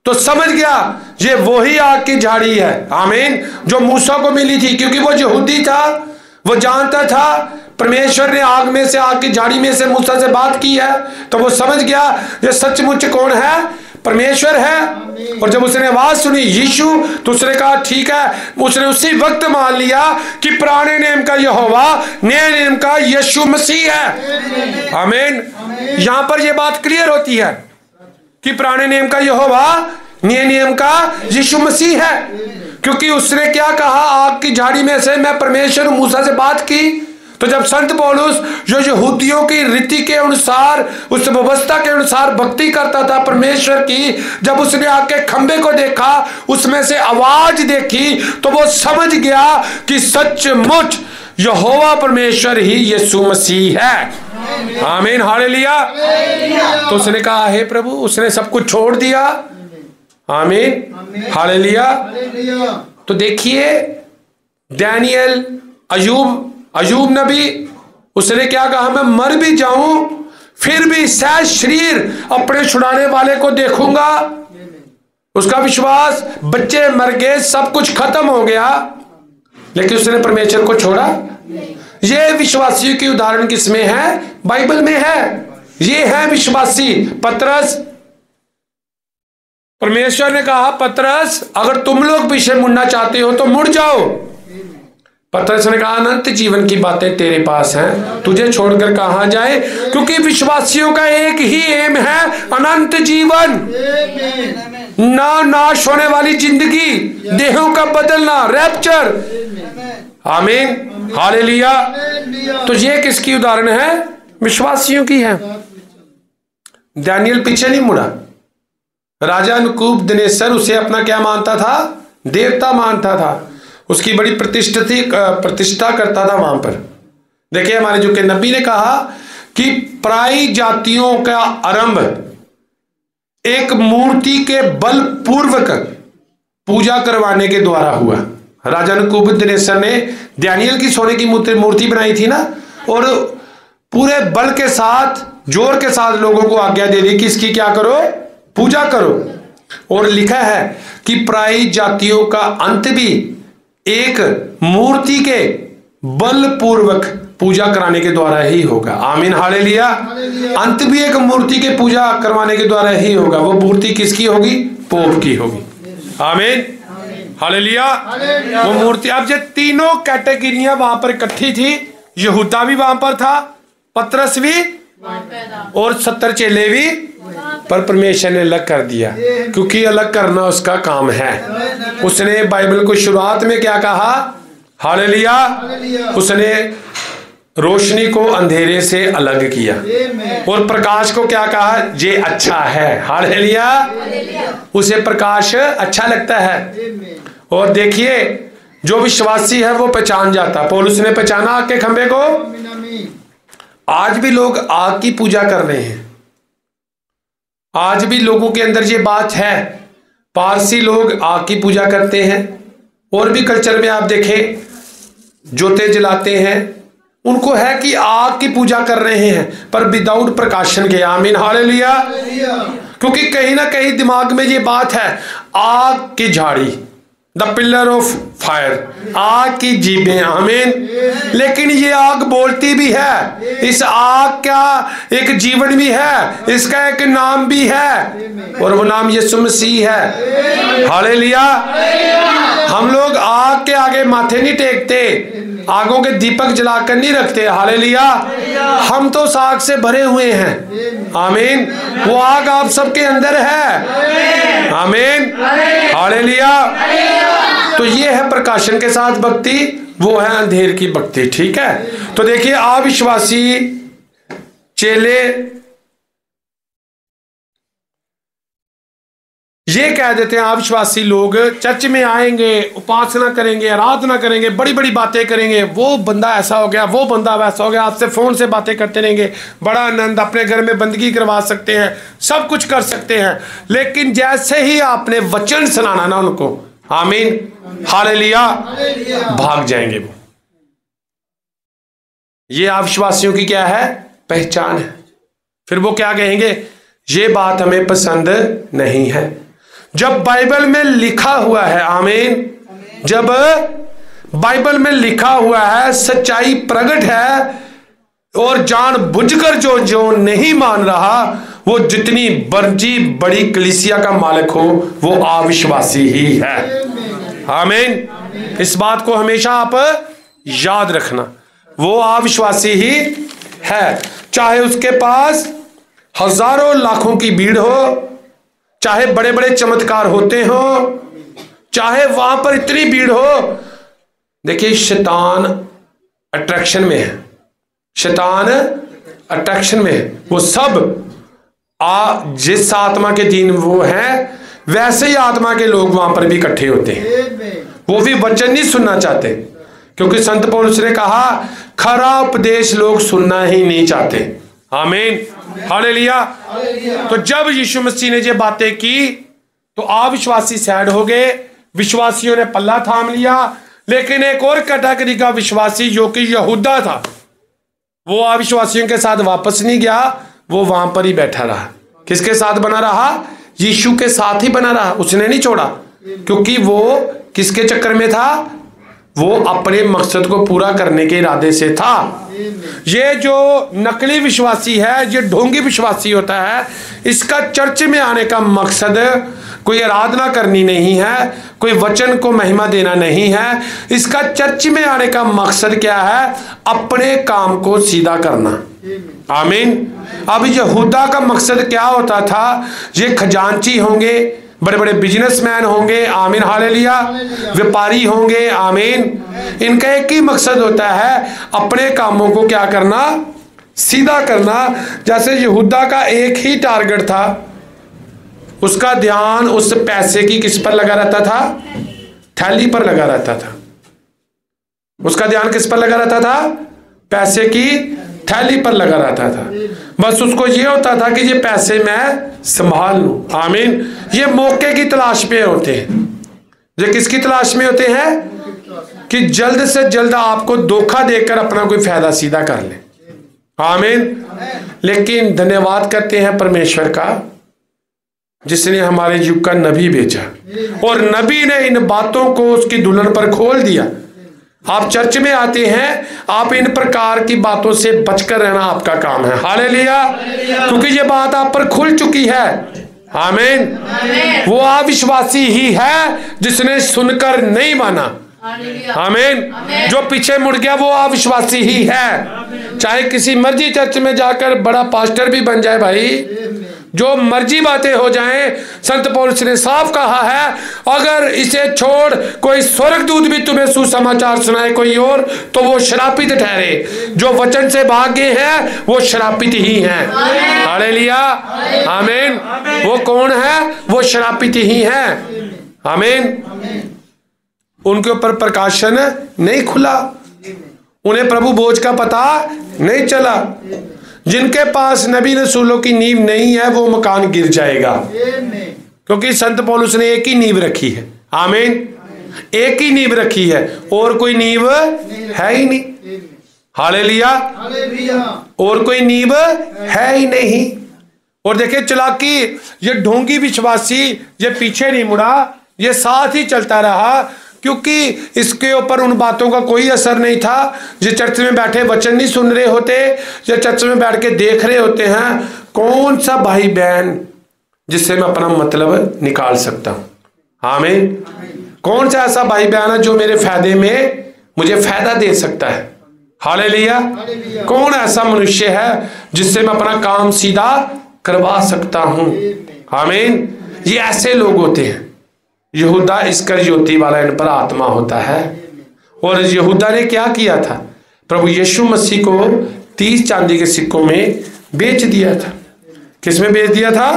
तो समझ गया ये वही आग की झाड़ी है। आमीन। जो मूसा को मिली थी, क्योंकि वो यहूदी था, वो जानता था परमेश्वर ने आग में से, आग की झाड़ी में से मूसा से बात की है, तो वो समझ गया ये सचमुच कौन है? परमेश्वर है। और जब उसने आवाज सुनी यीशु, तो उसने कहा ठीक है। उसने उसी वक्त मान लिया कि पुराने नेम का यहोवा, नए नेम का यीशु मसीह है। आमीन। यहां पर यह बात क्लियर होती है कि पुराने नेम का यहोवा, नए नियम का यीशु मसीह है। क्योंकि उसने क्या कहा? आग की झाड़ी में से मैं परमेश्वर मूसा से बात की। तो जब संत पौलुस जो यहूदियों की रीति के अनुसार, उस व्यवस्था के अनुसार भक्ति करता था परमेश्वर की, जब उसने आके खंबे को देखा, उसमें से आवाज देखी, तो वो समझ गया कि सचमुच यहोवा परमेश्वर ही यीशु मसीह है। आमीन हालेलुया। तो उसने कहा हे प्रभु, उसने सब कुछ छोड़ दिया। आमीन हालेलुया। तो देखिए दानियल, अय्यूब नबी, उसने क्या कहा? मैं मर भी जाऊं फिर भी सहज शरीर अपने छुड़ाने वाले को देखूंगा। उसका विश्वास, बच्चे मर गए, सब कुछ खत्म हो गया, लेकिन उसने परमेश्वर को छोड़ा। ये विश्वासियों की उदाहरण किसमें है? बाइबल में है। ये है विश्वासी। पतरस, परमेश्वर ने कहा पतरस अगर तुम लोग पीछे मुड़ना चाहते हो तो मुड़ जाओ। पतरस ने कहा अनंत जीवन की बातें तेरे पास हैं, तुझे छोड़कर कहां जाए? क्योंकि विश्वासियों का एक ही एम है, अनंत जीवन, ना नाश होने वाली जिंदगी, देहों का बदलना, रैप्चर। आमीन, हालेलुया। तो ये किसकी उदाहरण है? विश्वासियों की है। दानियल पीछे नहीं मुड़ा। राजा नबूकदनेस्सर उसे अपना क्या मानता था? देवता मानता था। उसकी बड़ी प्रतिष्ठा करता था वहां पर। देखिए हमारे जो के नबी ने कहा कि पराई जातियों का आरंभ एक मूर्ति के बलपूर्वक पूजा करवाने के द्वारा हुआ। राजा नबूकदनेस्सर ने दानियल की सोने की मूर्ति बनाई थी ना, और पूरे बल के साथ, जोर के साथ लोगों को आज्ञा दे दी कि इसकी क्या करो? पूजा करो। और लिखा है कि पराई जातियों का अंत भी एक मूर्ति के बलपूर्वक पूजा कराने के द्वारा ही होगा। आमीन, हालेलुया। अंत भी एक मूर्ति के पूजा करवाने के द्वारा ही होगा। वो मूर्ति किसकी होगी? पोप की होगी। आमीन, हालेलुया। वो मूर्ति, अब ये तीनों कैटेगरियां वहां पर इकट्ठी थी। यहूदा भी वहां पर था, पतरस भी, और 70 चेले भी, पर परमेश्वर ने अलग कर दिया, क्योंकि अलग करना उसका काम है। उसने बाइबल को शुरुआत में क्या कहा? हालेलुया। उसने रोशनी को अंधेरे से अलग किया, और प्रकाश को क्या कहा? ये अच्छा है। हालेलुया। उसे प्रकाश अच्छा लगता है। और देखिए जो विश्वासी है वो पहचान जाता। पौलुस ने पहचाना आग के खंभे को। आज भी लोग आग की पूजा कर रहे हैं। आज भी लोगों के अंदर ये बात है। पारसी लोग आग की पूजा करते हैं, और भी कल्चर में आप देखें जोते जलाते हैं। उनको है कि आग की पूजा कर रहे हैं, पर विदाउट प्रकाशन के। आमीन, हालेलुया। क्योंकि कहीं ना कहीं दिमाग में ये बात है, आग की झाड़ी, द पिलर ऑफ फायर, आग की जीभें। आमीन। लेकिन ये आग बोलती भी है। इस आग का एक जीवन भी है, इसका एक नाम भी है, और वो नाम यीशु मसीह है। हालेलुया। हम लोग आग के आगे माथे नहीं टेकते, आगों के दीपक जलाकर नहीं रखते। हालेलुया। हम तो आग से भरे हुए हैं। आमीन। वो आग आप सबके अंदर है। आमीन, हालेलुया। तो ये है प्रकाशन के साथ भक्ति, वो है अंधेर की भक्ति। ठीक है। तो देखिए अविश्वासी चेले ये कह देते हैं, अविश्वासी लोग चर्च में आएंगे, उपासना करेंगे, आराधना करेंगे, बड़ी बड़ी बातें करेंगे। वो बंदा ऐसा हो गया, वो बंदा वैसा हो गया, आपसे फोन से बातें करते रहेंगे, बड़ा आनंद, अपने घर में बंदगी करवा सकते हैं, सब कुछ कर सकते हैं। लेकिन जैसे ही आपने वचन सुनाना ना उनको, आमीन, हालेलुया, भाग जाएंगे वो। ये अविश्वासियों की क्या है? पहचान है। फिर वो क्या कहेंगे? ये बात हमें पसंद नहीं है। जब बाइबल में लिखा हुआ है, आमीन, जब बाइबल में लिखा हुआ है, सच्चाई प्रकट है, और जानबूझकर जो नहीं मान रहा, वो जितनी बर्जी बड़ी कलीसिया का मालिक हो, वो अविश्वासी ही है। आमीन। इस बात को हमेशा आप याद रखना, वो अविश्वासी ही है। चाहे उसके पास हजारों लाखों की भीड़ हो, चाहे बड़े बड़े चमत्कार होते हो, चाहे वहां पर इतनी भीड़ हो। देखिए शैतान अट्रैक्शन में है, शैतान अट्रैक्शन में है। वो सब जिस आत्मा के दिन वो है, वैसे ही आत्मा के लोग वहां पर भी इकट्ठे होते हैं। वो भी वचन नहीं सुनना चाहते, क्योंकि संत पौलुस ने कहा खरा उपदेश लोग सुनना ही नहीं चाहते। आमीन, हालेलुया। तो जब यीशु मसीह ने ये बातें की तो अविश्वासी सैड हो गए, विश्वासियों ने पल्ला थाम लिया। लेकिन एक और कैटेगरी का विश्वासी जो कि यहूदा था, वो अविश्वासियों के साथ वापस नहीं गया, वो वहां पर ही बैठा रहा। किसके साथ बना रहा? यीशु के साथ ही बना रहा, उसने नहीं छोड़ा। क्योंकि वो किसके चक्कर में था? वो अपने मकसद को पूरा करने के इरादे से था। ये जो नकली विश्वासी है, ये ढोंगी विश्वासी होता है, इसका चर्च में आने का मकसद कोई आराधना करनी नहीं है, कोई वचन को महिमा देना नहीं है। इसका चर्च में आने का मकसद क्या है? अपने काम को सीधा करना। आमीन। अब यहूदा का मकसद क्या होता था? ये खजांची होंगे, बड़े बड़े बिजनेसमैन होंगे, आमीन हालेलुया, व्यापारी होंगे, आमीन। इनका एक ही मकसद होता है, अपने कामों को क्या करना, सीधा करना। जैसे यहूदा का एक ही टारगेट था, उसका ध्यान उस पैसे की किस पर लगा रहता था, थैली पर लगा रहता था। उसका ध्यान किस पर लगा रहता था, पैसे की थैली पर लगा रहता था। बस उसको ये होता था कि ये पैसे मैं संभाल लूं, आमीन। ये मौके की तलाश में होते हैं। ये किसकी तलाश में होते हैं, कि जल्द से जल्द आपको धोखा देकर अपना कोई फायदा सीधा कर ले, आमीन। लेकिन धन्यवाद करते हैं परमेश्वर का, जिसने हमारे युग का नबी भेजा, और नबी ने इन बातों को उसकी दुल्हन पर खोल दिया। आप चर्च में आते हैं, आप इन प्रकार की बातों से बचकर रहना आपका काम है, हालेलुया, क्योंकि ये बात आप पर खुल चुकी है, आमीन। वो अविश्वासी ही है जिसने सुनकर नहीं माना, आमीन। जो पीछे मुड़ गया वो अविश्वासी ही है। चाहे किसी मर्जी चर्च में जाकर बड़ा पास्टर भी बन जाए भाई, जो मर्जी बातें हो जाएं, संत पौलुस ने साफ कहा है, अगर इसे छोड़ कोई स्वर्गदूत भी तुम्हें सुसमाचार सुनाए कोई और, तो वो श्रापित ठहरे। जो वचन से भाग गए हैं वो श्रापित ही हैं, हालेलुया, आमीन। वो कौन है, वो श्रापित ही हैं, आमीन। उनके ऊपर प्रकाशन नहीं खुला, उन्हें प्रभु बोझ का पता नहीं चला। जिनके पास नबी रसूलों की नींव नहीं है वो मकान गिर जाएगा, क्योंकि संत पौलुस ने एक ही नींव रखी है, आमीन। एक ही नींव रखी है, और कोई नींव है ही नहीं, हालेलुया, और कोई नींव है ही नहीं। और देखिए चालाकी, ये ढोंगी विश्वासी ये पीछे नहीं मुड़ा, ये साथ ही चलता रहा, क्योंकि इसके ऊपर उन बातों का कोई असर नहीं था। जो चर्च में बैठे वचन नहीं सुन रहे होते, जो चर्च में बैठ के देख रहे होते हैं, कौन सा भाई बहन जिससे मैं अपना मतलब निकाल सकता हूं, आमीन। कौन सा ऐसा भाई बहन है जो मेरे फायदे में मुझे फायदा दे सकता है, हालेलुया। कौन ऐसा मनुष्य है जिससे मैं अपना काम सीधा करवा सकता हूं, आमीन। ये ऐसे लोग होते हैं। यहूदा इस्करियोती वाला इन पर आत्मा होता है। और यहूदा ने क्या किया था, प्रभु यीशु मसीह को 30 चांदी के सिक्कों में बेच दिया था। किस में बेच दिया था,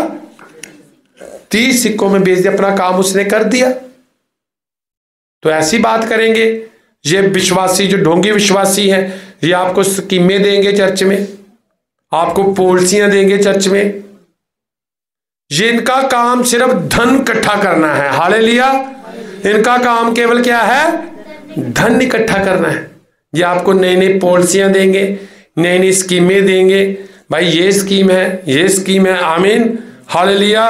30 सिक्कों में बेच दिया, अपना काम उसने कर दिया। तो ऐसी बात करेंगे, ये विश्वासी जो ढोंगी विश्वासी हैं, ये आपको स्कीमें देंगे चर्च में, आपको पॉलिसियां देंगे चर्च में। ये इनका काम सिर्फ धन इकट्ठा करना है, हालेलुया। इनका काम केवल क्या है, धन इकट्ठा करना है। ये आपको नई नई पॉलिसियां देंगे, नई नई स्कीमें देंगे, भाई ये स्कीम है, ये स्कीम है, आमीन, हालेलुया।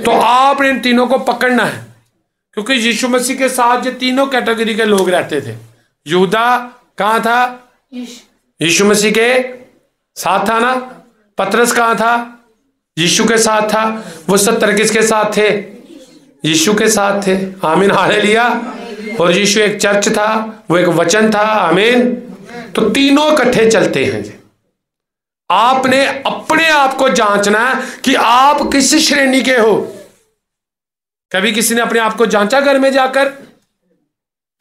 तो आपने इन तीनों को पकड़ना है, क्योंकि यीशु मसीह के साथ ये तीनों कैटेगरी के लोग रहते थे। यहूदा कहाँ था, यीशु मसीह के साथ था ना। पतरस कहाँ था, यीशु के साथ था। वो 70 किसके साथ थे, यीशु के साथ थे, आमीन, हालेलुया। और यीशु एक चर्च था, वो एक वचन था, आमीन। तो तीनों इकट्ठे चलते हैं। आपने अपने आप को जांचना है कि आप किस श्रेणी के हो। कभी किसी ने अपने आप को जांचा घर में जाकर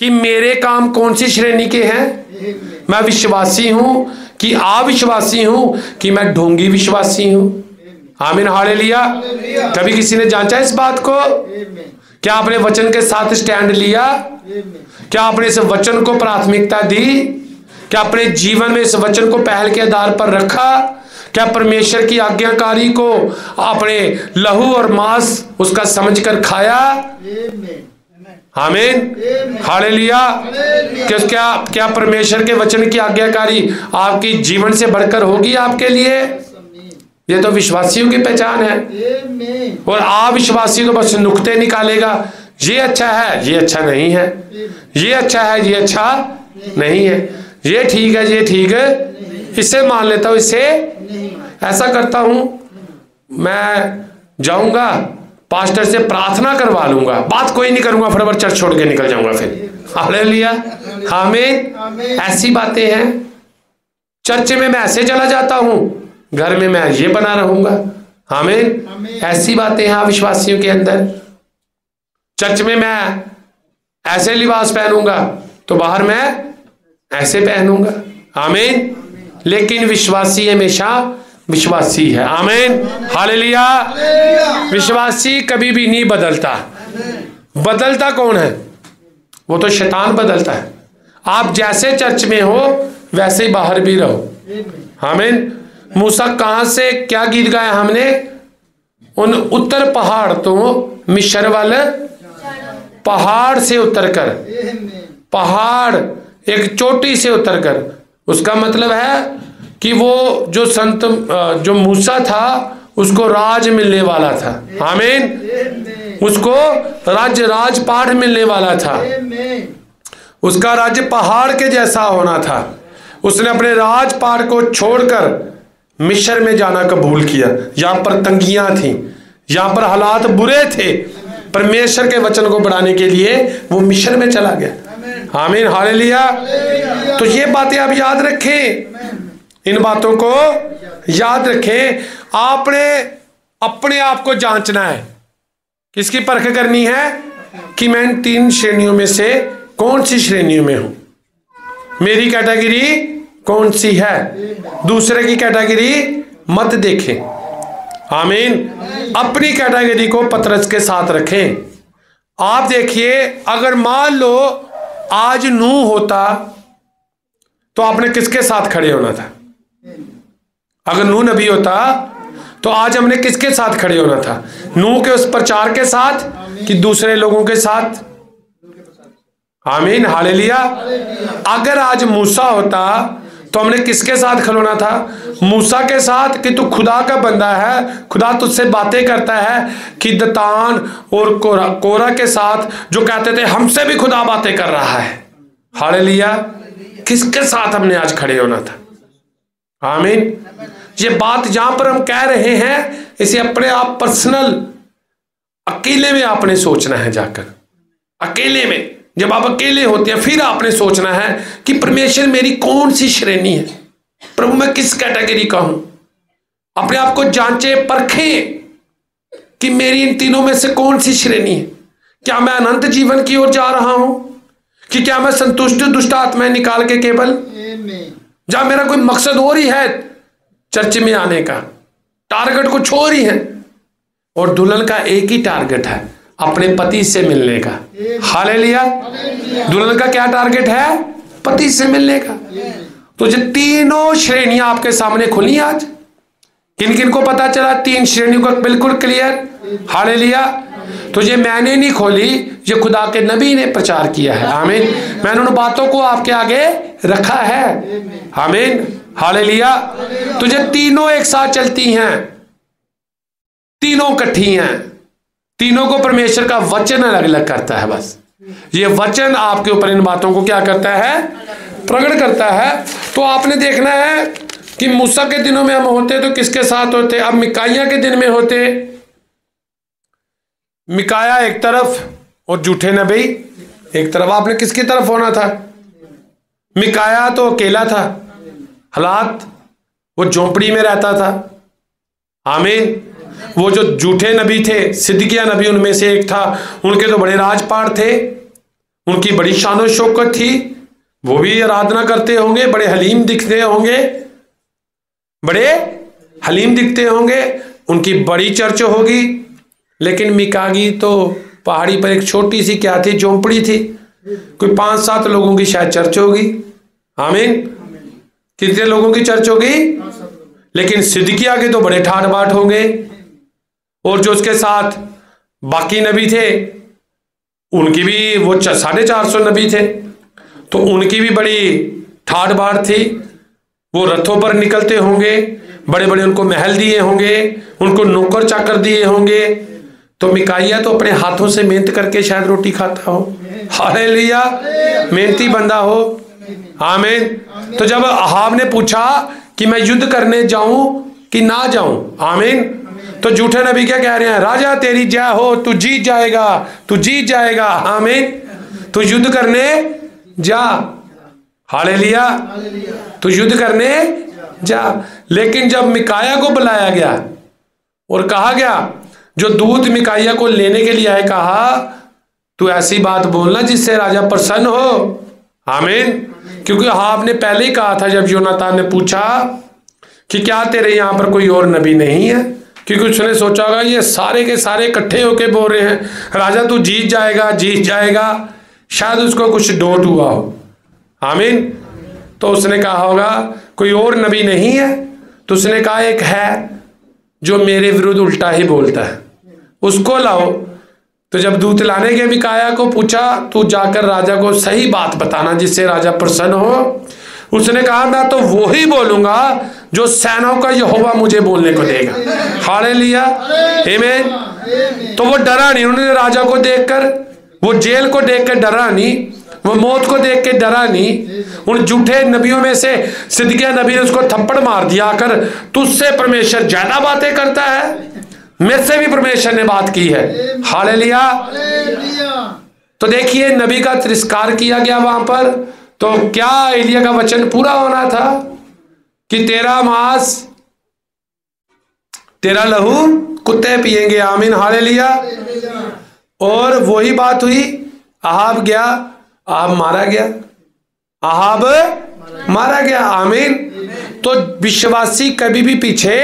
कि मेरे काम कौन सी श्रेणी के हैं, मैं विश्वासी हूं कि अविश्वासी हूं कि मैं ढोंगी विश्वासी हूं, आमीन, हालेलुया। कभी किसी ने जांचा इस बात को, क्या आपने वचन के साथ स्टैंड लिया, क्या आपने इस वचन को प्राथमिकता दी, क्या अपने जीवन में इस वचन को पहल के आधार पर रखा, क्या परमेश्वर की आज्ञाकारी को आपने लहू और मांस उसका समझकर खाया, आमीन, हालेलुया। क्या परमेश्वर के वचन की आज्ञाकारी आपकी जीवन से बढ़कर होगी आपके लिए। ये तो विश्वासियों की पहचान है। और अविश्वासी तो बस नुक्ते निकालेगा, ये अच्छा है, ये अच्छा नहीं है, ये अच्छा है, ये अच्छा नहीं है, ये ठीक है, ये ठीक है, इसे मान लेता हूं, इससे ऐसा करता हूं, मैं जाऊंगा पास्टर से प्रार्थना करवा लूंगा, बात कोई नहीं करूंगा, फटाफट चर्च छोड़ के निकल जाऊंगा फिर, हालेलुया, आमीन। ऐसी बातें हैं। चर्च में मैं ऐसे चला जाता हूं, घर में मैं ये बना रहूंगा, आमीन। ऐसी बातें हैं विश्वासियों के अंदर, चर्च में मैं ऐसे लिबास पहनूंगा तो बाहर मैं ऐसे पहनूंगा। आमीन। लेकिन विश्वासी हमेशा विश्वासी है। आमीन, हालेलुया। विश्वासी कभी भी नहीं बदलता। बदलता कौन है? वो तो शैतान बदलता है। आप जैसे चर्च में हो वैसे ही बाहर भी रहो। आमीन। मूसा कहां से क्या गीत गाया हमने? उन उत्तर पहाड़ तो मिस्र वाले पहाड़ से उतरकर, पहाड़ एक चोटी से उतरकर, उसका मतलब है कि वो जो संत जो मूसा था उसको राज मिलने वाला था। आमीन। उसको राजपाठ मिलने वाला था। उसका राज्य पहाड़ के जैसा होना था। उसने अपने राजपाठ को छोड़कर मिस्र में जाना कबूल किया। यहां पर तंगियां थी, यहां पर हालात बुरे थे। परमेश्वर के वचन को बढ़ाने के लिए वो मिस्र में चला गया। आमीन, हालेलुया। तो ये बातें आप याद रखें, इन बातों को याद रखें। आपने अपने आप को जांचना है। किसकी परख करनी है? कि मैं इन 3 श्रेणियों में से कौन सी श्रेणियों में हूं, मेरी कैटेगरी कौन सी है। दूसरे की कैटेगरी मत देखें। आमीन। अपनी कैटेगरी को पतरस के साथ रखें। आप देखिए, अगर मान लो आज नूह होता तो आपने किसके साथ खड़े होना था? अगर नूह नबी होता तो आज हमने किसके साथ खड़े होना था? नूह के उस प्रचार के साथ कि दूसरे लोगों के साथ? आमीन, हालेलुया। अगर आज मूसा होता तो हमने किसके साथ खलोना था? मूसा के साथ कि तू खुदा का बंदा है, खुदा तुझसे बातें करता है। कि दतान और कोरा के साथ जो कहते थे हमसे भी खुदा बातें कर रहा है। हालेलुया। किसके साथ हमने आज खड़े होना था? आमीन। ये बात जहां पर हम कह रहे हैं इसे अपने आप पर्सनल अकेले में आपने सोचना है। जाकर अकेले में, जब आप अकेले होते हैं फिर आपने सोचना है कि परमेश्वर मेरी कौन सी श्रेणी है, प्रभु मैं किस कैटेगरी का हूं। अपने आप को जांचे, परखें कि मेरी इन तीनों में से कौन सी श्रेणी है। क्या मैं अनंत जीवन की ओर जा रहा हूं? कि क्या मैं संतुष्ट दुष्ट आत्माएं निकाल के केवल, जहां मेरा कोई मकसद और ही है चर्च में आने का, टारगेट कुछ और ही है, और दुल्हन का एक ही टारगेट है, अपने पति से मिलने का। हालेलुया। दुल्हन का क्या टारगेट है? पति से मिलने का। तो जो तीनों श्रेणियां आपके सामने खुली आज, किन किन को पता चला? 3 श्रेणियों का बिल्कुल क्लियर। हालेलुया। तो ये मैंने नहीं खोली, ये खुदा के नबी ने प्रचार किया है। आमीन। मैंने उन बातों को आपके आगे रखा है। आमीन, हालेलुया। तो ये तीनों एक साथ चलती हैं, तीनों इकट्ठी हैं। तीनों को परमेश्वर का वचन अलग अलग करता है। बस ये वचन आपके ऊपर इन बातों को क्या करता है? प्रकट करता है। तो आपने देखना है कि मूसा के दिनों में हम होते तो किसके साथ होते? अब मिकाया के दिन में होते, मिकाया एक तरफ और झूठे नबी एक तरफ। आपने किसकी तरफ होना था? मिकाया तो अकेला था, हालात वो झोंपड़ी में रहता था। आमीन। वो जो झूठे नबी थे, सिदकिय्याह नबी उनमें से एक था। उनके तो बड़े राजपाट थे, उनकी बड़ी शान और शौकत थी, वो भी आराधना करते होंगे, बड़े हलीम दिखते होंगे, बड़े हलीम दिखते होंगे, उनकी बड़ी चर्च होगी। लेकिन मिकागी तो पहाड़ी पर एक छोटी सी क्या थी? झोंपड़ी थी। कोई 5-7 लोगों की शायद चर्च होगी। आमीन। कितने लोगों की चर्च होगी? लेकिन सिदकिय्याह के तो बड़े ठाट बाट होंगे, और जो उसके साथ बाकी नबी थे उनकी भी, वो 450 नबी थे, तो उनकी भी बड़ी ठाट बाट थी। वो रथों पर निकलते होंगे, बड़े बड़े उनको महल दिए होंगे, उनको नौकर चाकर दिए होंगे। तो मिकाया तो अपने हाथों से मेहनत करके शायद रोटी खाता हो। हालेलुया। मेहनती बंदा हो। आमीन। तो जब अहाब ने पूछा कि मैं युद्ध करने जाऊं कि ना जाऊं, आमीन, तो झूठे नबी क्या कह रहे हैं? राजा तेरी जय हो, तू जीत जाएगा, तू जीत जाएगा। आमीन। तू युद्ध करने जा। हालेलुया। तू युद्ध करने जा। लेकिन जब मिकाया को बुलाया गया और कहा गया, जो दूत मिकाया को लेने के लिए आए, कहा तू ऐसी बात बोलना जिससे राजा प्रसन्न हो। आमीन। क्योंकि अहाब ने पहले ही कहा था, जब योनातान ने पूछा कि क्या तेरे यहाँ पर कोई और नबी नहीं है, क्योंकि उसने सोचा होगा ये सारे के सारे इकट्ठे होके बोल रहे हैं राजा तू जीत जाएगा जीत जाएगा, शायद उसको कुछ डोट हुआ हो। आमीन। तो उसने कहा होगा कोई और नबी नहीं है, तो उसने कहा एक है जो मेरे विरुद्ध उल्टा ही बोलता है, उसको लाओ। तो जब दूत लाने के मिकाया को पूछा तू जाकर राजा को सही बात बताना जिससे राजा प्रसन्न हो, उसने कहा मैं तो वो ही बोलूंगा जो सेनाओं का यहोवा मुझे बोलने को देगा। हालेलुया, आमीन। तो वो डरा नहीं, उन्होंने राजा को देखकर, वो जेल को देखकर डरा नहीं, वो मौत को देख के डरा नहीं। उन झूठे नबियों में से सिदकिय्याह नबी ने उसको थप्पड़ मार दिया कर तुझसे परमेश्वर ज्यादा बातें करता है, मेरे से भी परमेश्वर ने बात की है। हालेलुया। तो देखिए नबी का तिरस्कार किया गया वहां पर, तो क्या एलिया का वचन पूरा होना था कि तेरा मांस तेरा लहू कुत्ते पिएंगे। आमीन। हालेलुया। और वही बात हुई, अहाब गया, अहाब मारा गया, अहाब मारा गया। आमीन। तो विश्वासी कभी भी पीछे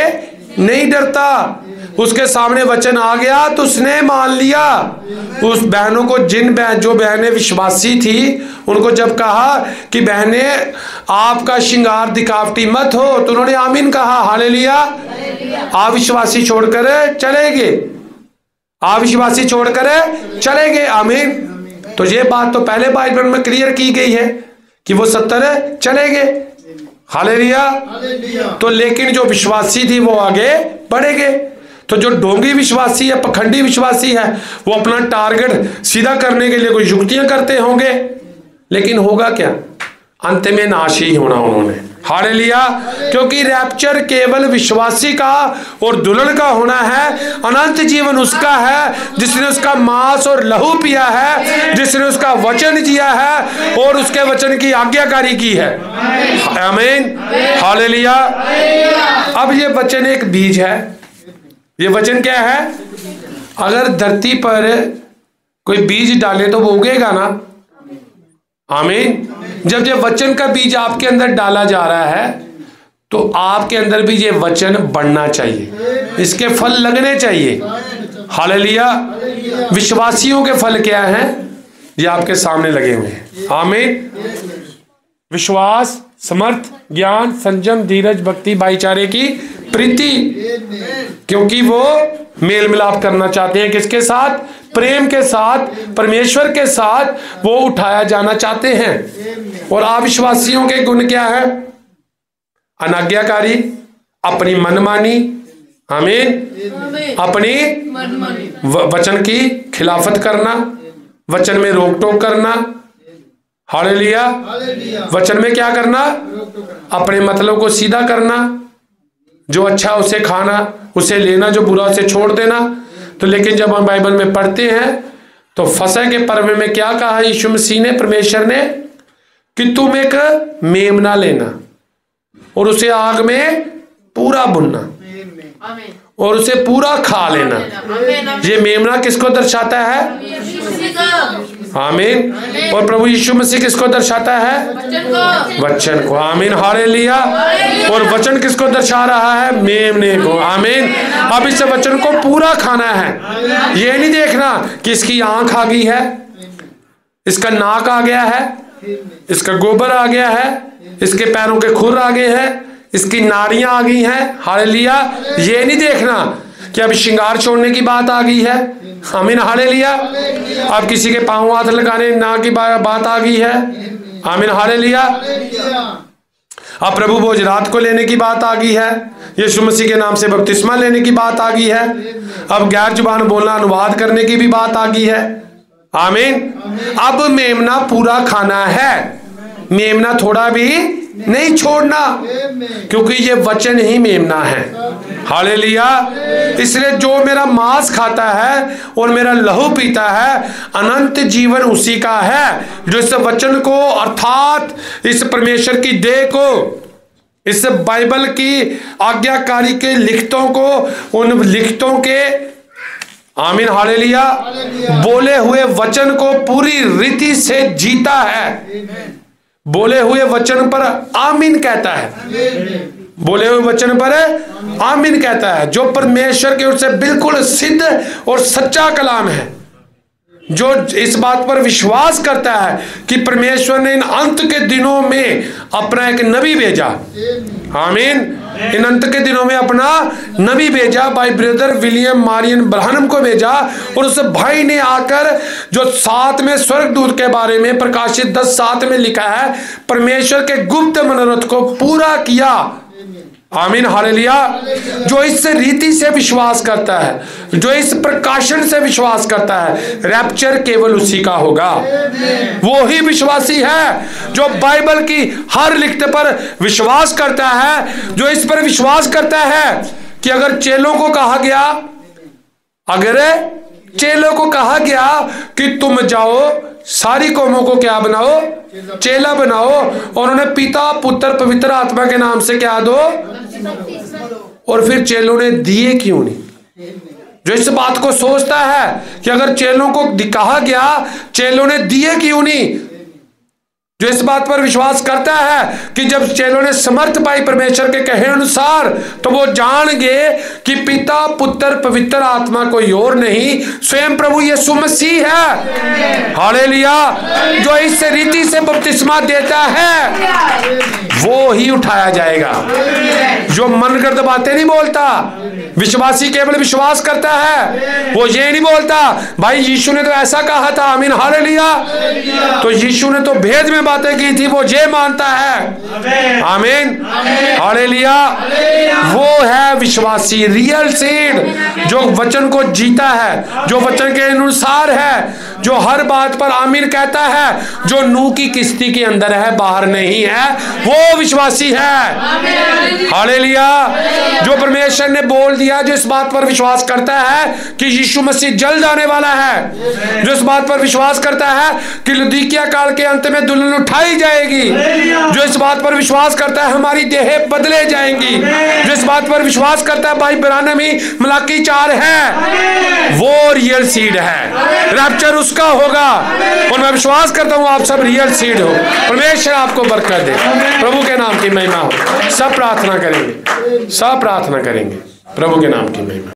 नहीं डरता, उसके सामने वचन आ गया तो उसने मान लिया। उस बहनों को जो बहनें विश्वासी थी उनको जब कहा कि बहनें आपका श्रृंगार दिखावटी मत हो, तो उन्होंने आमीन कहा। हालेलुया। अविश्वासी छोड़कर चले गए, अविश्वासी छोड़कर चले गए। आमीन। तो ये बात तो पहले बाइबल में क्लियर की गई है कि वो 70 चले गए। हालेलुया। तो लेकिन जो विश्वासी थी वो आगे बढ़े गए। तो जो ढोंगी विश्वासी है, पखंडी विश्वासी है, वो अपना टारगेट सीधा करने के लिए कोई युक्तियां करते होंगे, लेकिन होगा क्या, अंत में नाश ही होना उन्होंने। हालेलुया। क्योंकि रैप्चर केवल विश्वासी का और दुल्हन का होना है, अनंत जीवन उसका है जिसने उसका मांस और लहू पिया है, जिसने उसका वचन जिया है और उसके वचन की आज्ञाकारी की है। आमीन। हालेलुया। अब ये वचन एक बीज है। ये वचन क्या है? अगर धरती पर कोई बीज डाले तो वो उगेगा ना। आमीन। जब ये वचन का बीज आपके अंदर डाला जा रहा है तो आपके अंदर भी ये वचन बढ़ना चाहिए, इसके फल लगने चाहिए। हालेलुया। विश्वासियों के फल क्या हैं? ये आपके सामने लगे हुए हैं। आमीन। विश्वास, समर्थ, ज्ञान, संयम, धीरज, भक्ति, भाईचारे की प्रीति, क्योंकि वो मेल मिलाप करना चाहते हैं किसके साथ? प्रेम के साथ, परमेश्वर के साथ वो उठाया जाना चाहते हैं। और अविश्वासियों के गुण क्या है? अनाज्ञाकारी, अपनी मनमानी, आमीन, अपनी वचन की खिलाफत करना, वचन में रोक टोक करना। हालेलुया। वचन में क्या करना? अपने मतलब को सीधा करना, जो अच्छा उसे खाना, उसे लेना, जो बुरा उसे छोड़ देना। तो लेकिन जब हम बाइबल में पढ़ते हैं तो फसह के पर्व में क्या कहा यीशु मसीह ने, परमेश्वर ने, कि तुम एक मेमना लेना और उसे आग में पूरा भुनना और उसे पूरा खा लेना। ये मेमना किसको दर्शाता है? आमीन। और प्रभु यीशु मसीह किसको दर्शाता है? वचन को। आमीन। हालेलुया। और वचन किसको दर्शा रहा है? मेमने को। आमीन। अब इस वचन को पूरा खाना है। ये नहीं देखना कि इसकी आंख आ गई है, इसका नाक आ गया है, इसका गोबर आ गया है, इसके पैरों के खुर आ गए हैं, इसकी नाड़ियां आ गई हैं। हालेलुया। ये नहीं देखना कि अब श्रृंगार छोड़ने की बात आ गई है। आमीन। हालेलुया। अब किसी के पांव हाथ लगाने ना की बात आ गई है। आमीन। हालेलुया। अब प्रभु भोज रात को लेने की बात आ गई है, यीशु मसीह के नाम से बपतिस्मा लेने की बात आ गई है, अब गैर जुबान बोलना, अनुवाद करने की भी बात आ गई है। आमीन। अब मेमना पूरा खाना है, मेमना थोड़ा भी नहीं छोड़ना, क्योंकि ये वचन ही मेमना है। हालेलुया। इसलिए जो मेरा मांस खाता है और मेरा लहू पीता है, अनंत जीवन उसी का है, जो इस वचन को, अर्थात इस परमेश्वर की देह को, इस बाइबल की आज्ञाकारी के लिखतों को, उन लिखतों के आमीन हालेलुया। बोले हुए वचन को पूरी रीति से जीता है, बोले हुए वचन पर आमीन कहता है, बोले हुए वचन पर आमीन कहता है, जो परमेश्वर की ओर से बिल्कुल सिद्ध और सच्चा कलाम है, जो इस बात पर विश्वास करता है कि परमेश्वर ने इन अंत के दिनों में अपना एक नबी भेजा। आमीन। इन अंत के दिनों में अपना नबी भेजा, भाई ब्रदर विलियम मारियन ब्रैनम को भेजा, और उस भाई ने आकर जो 7 में स्वर्गदूत के बारे में प्रकाशित 10:7 में लिखा है, परमेश्वर के गुप्त मनोरथ को पूरा किया। आमीन हालेलुया। जो इस रीति से विश्वास करता है, जो इस प्रकाशन से विश्वास करता है, रैप्चर केवल उसी का होगा। वो ही विश्वासी है जो बाइबल की हर लिखत पर विश्वास करता है, जो इस पर विश्वास करता है कि अगर चेलों को कहा गया कि तुम जाओ सारी कौमों को क्या बनाओ, चेला बनाओ, और उन्होंने पिता पुत्र पवित्र आत्मा के नाम से क्या दो, और फिर चेलों ने दिए क्यों नहीं? जो इस बात को सोचता है कि अगर चेलों को कहा गया, चेलों ने दिए क्यों नहीं, जो इस बात पर विश्वास करता है कि जब चेलों ने समर्थ पाई परमेश्वर के कहे अनुसार, तो वो जान गए कि पिता पुत्र पवित्र आत्मा कोई और नहीं, स्वयं प्रभु यीशु मसीह है। हालेलुया। जो इस रीति से बपतिस्मा देता है वो ही उठाया जाएगा। जो मनगढ़ंत बातें नहीं बोलता, विश्वासी केवल विश्वास करता है, वो ये नहीं बोलता भाई यीशु ने तो ऐसा कहा था, आमीन हालेलुया, तो यीशु ने तो भेद में बातें की थी, वो ये मानता है। आमीन हालेलुया। वो है विश्वासी, रियल सीड, जो वचन को जीता है, जो वचन के अनुसार है, जो हर बात पर आमीन कहता है, जो नूह की किस्ती के अंदर है, बाहर नहीं है, वो विश्वासी है। हालेलुया। जो परमेश्वर ने बोल दिया, जो इस बात पर विश्वास करता है कि यीशु मसीह जल्द आने वाला है, जो इस बात पर विश्वास करता है कि लुदीकिया काल के अंत में दुल्हन उठाई जाएगी, जो इस बात पर विश्वास करता है हमारी देह बदले जाएंगी, जो इस बात पर विश्वास करता है भाई ब्रैनम ही मलाकी 4 है, वो रियल सीड है, रैप्चर उसका होगा। और मैं विश्वास करता हूं आप सब रियल सीड हो। परमेश्वर आपको बरकत दे, प्रभु के नाम की महिमा हो। सब प्रार्थना करेंगे, सब प्रार्थना करेंगे, प्रभु के नाम की महिमा।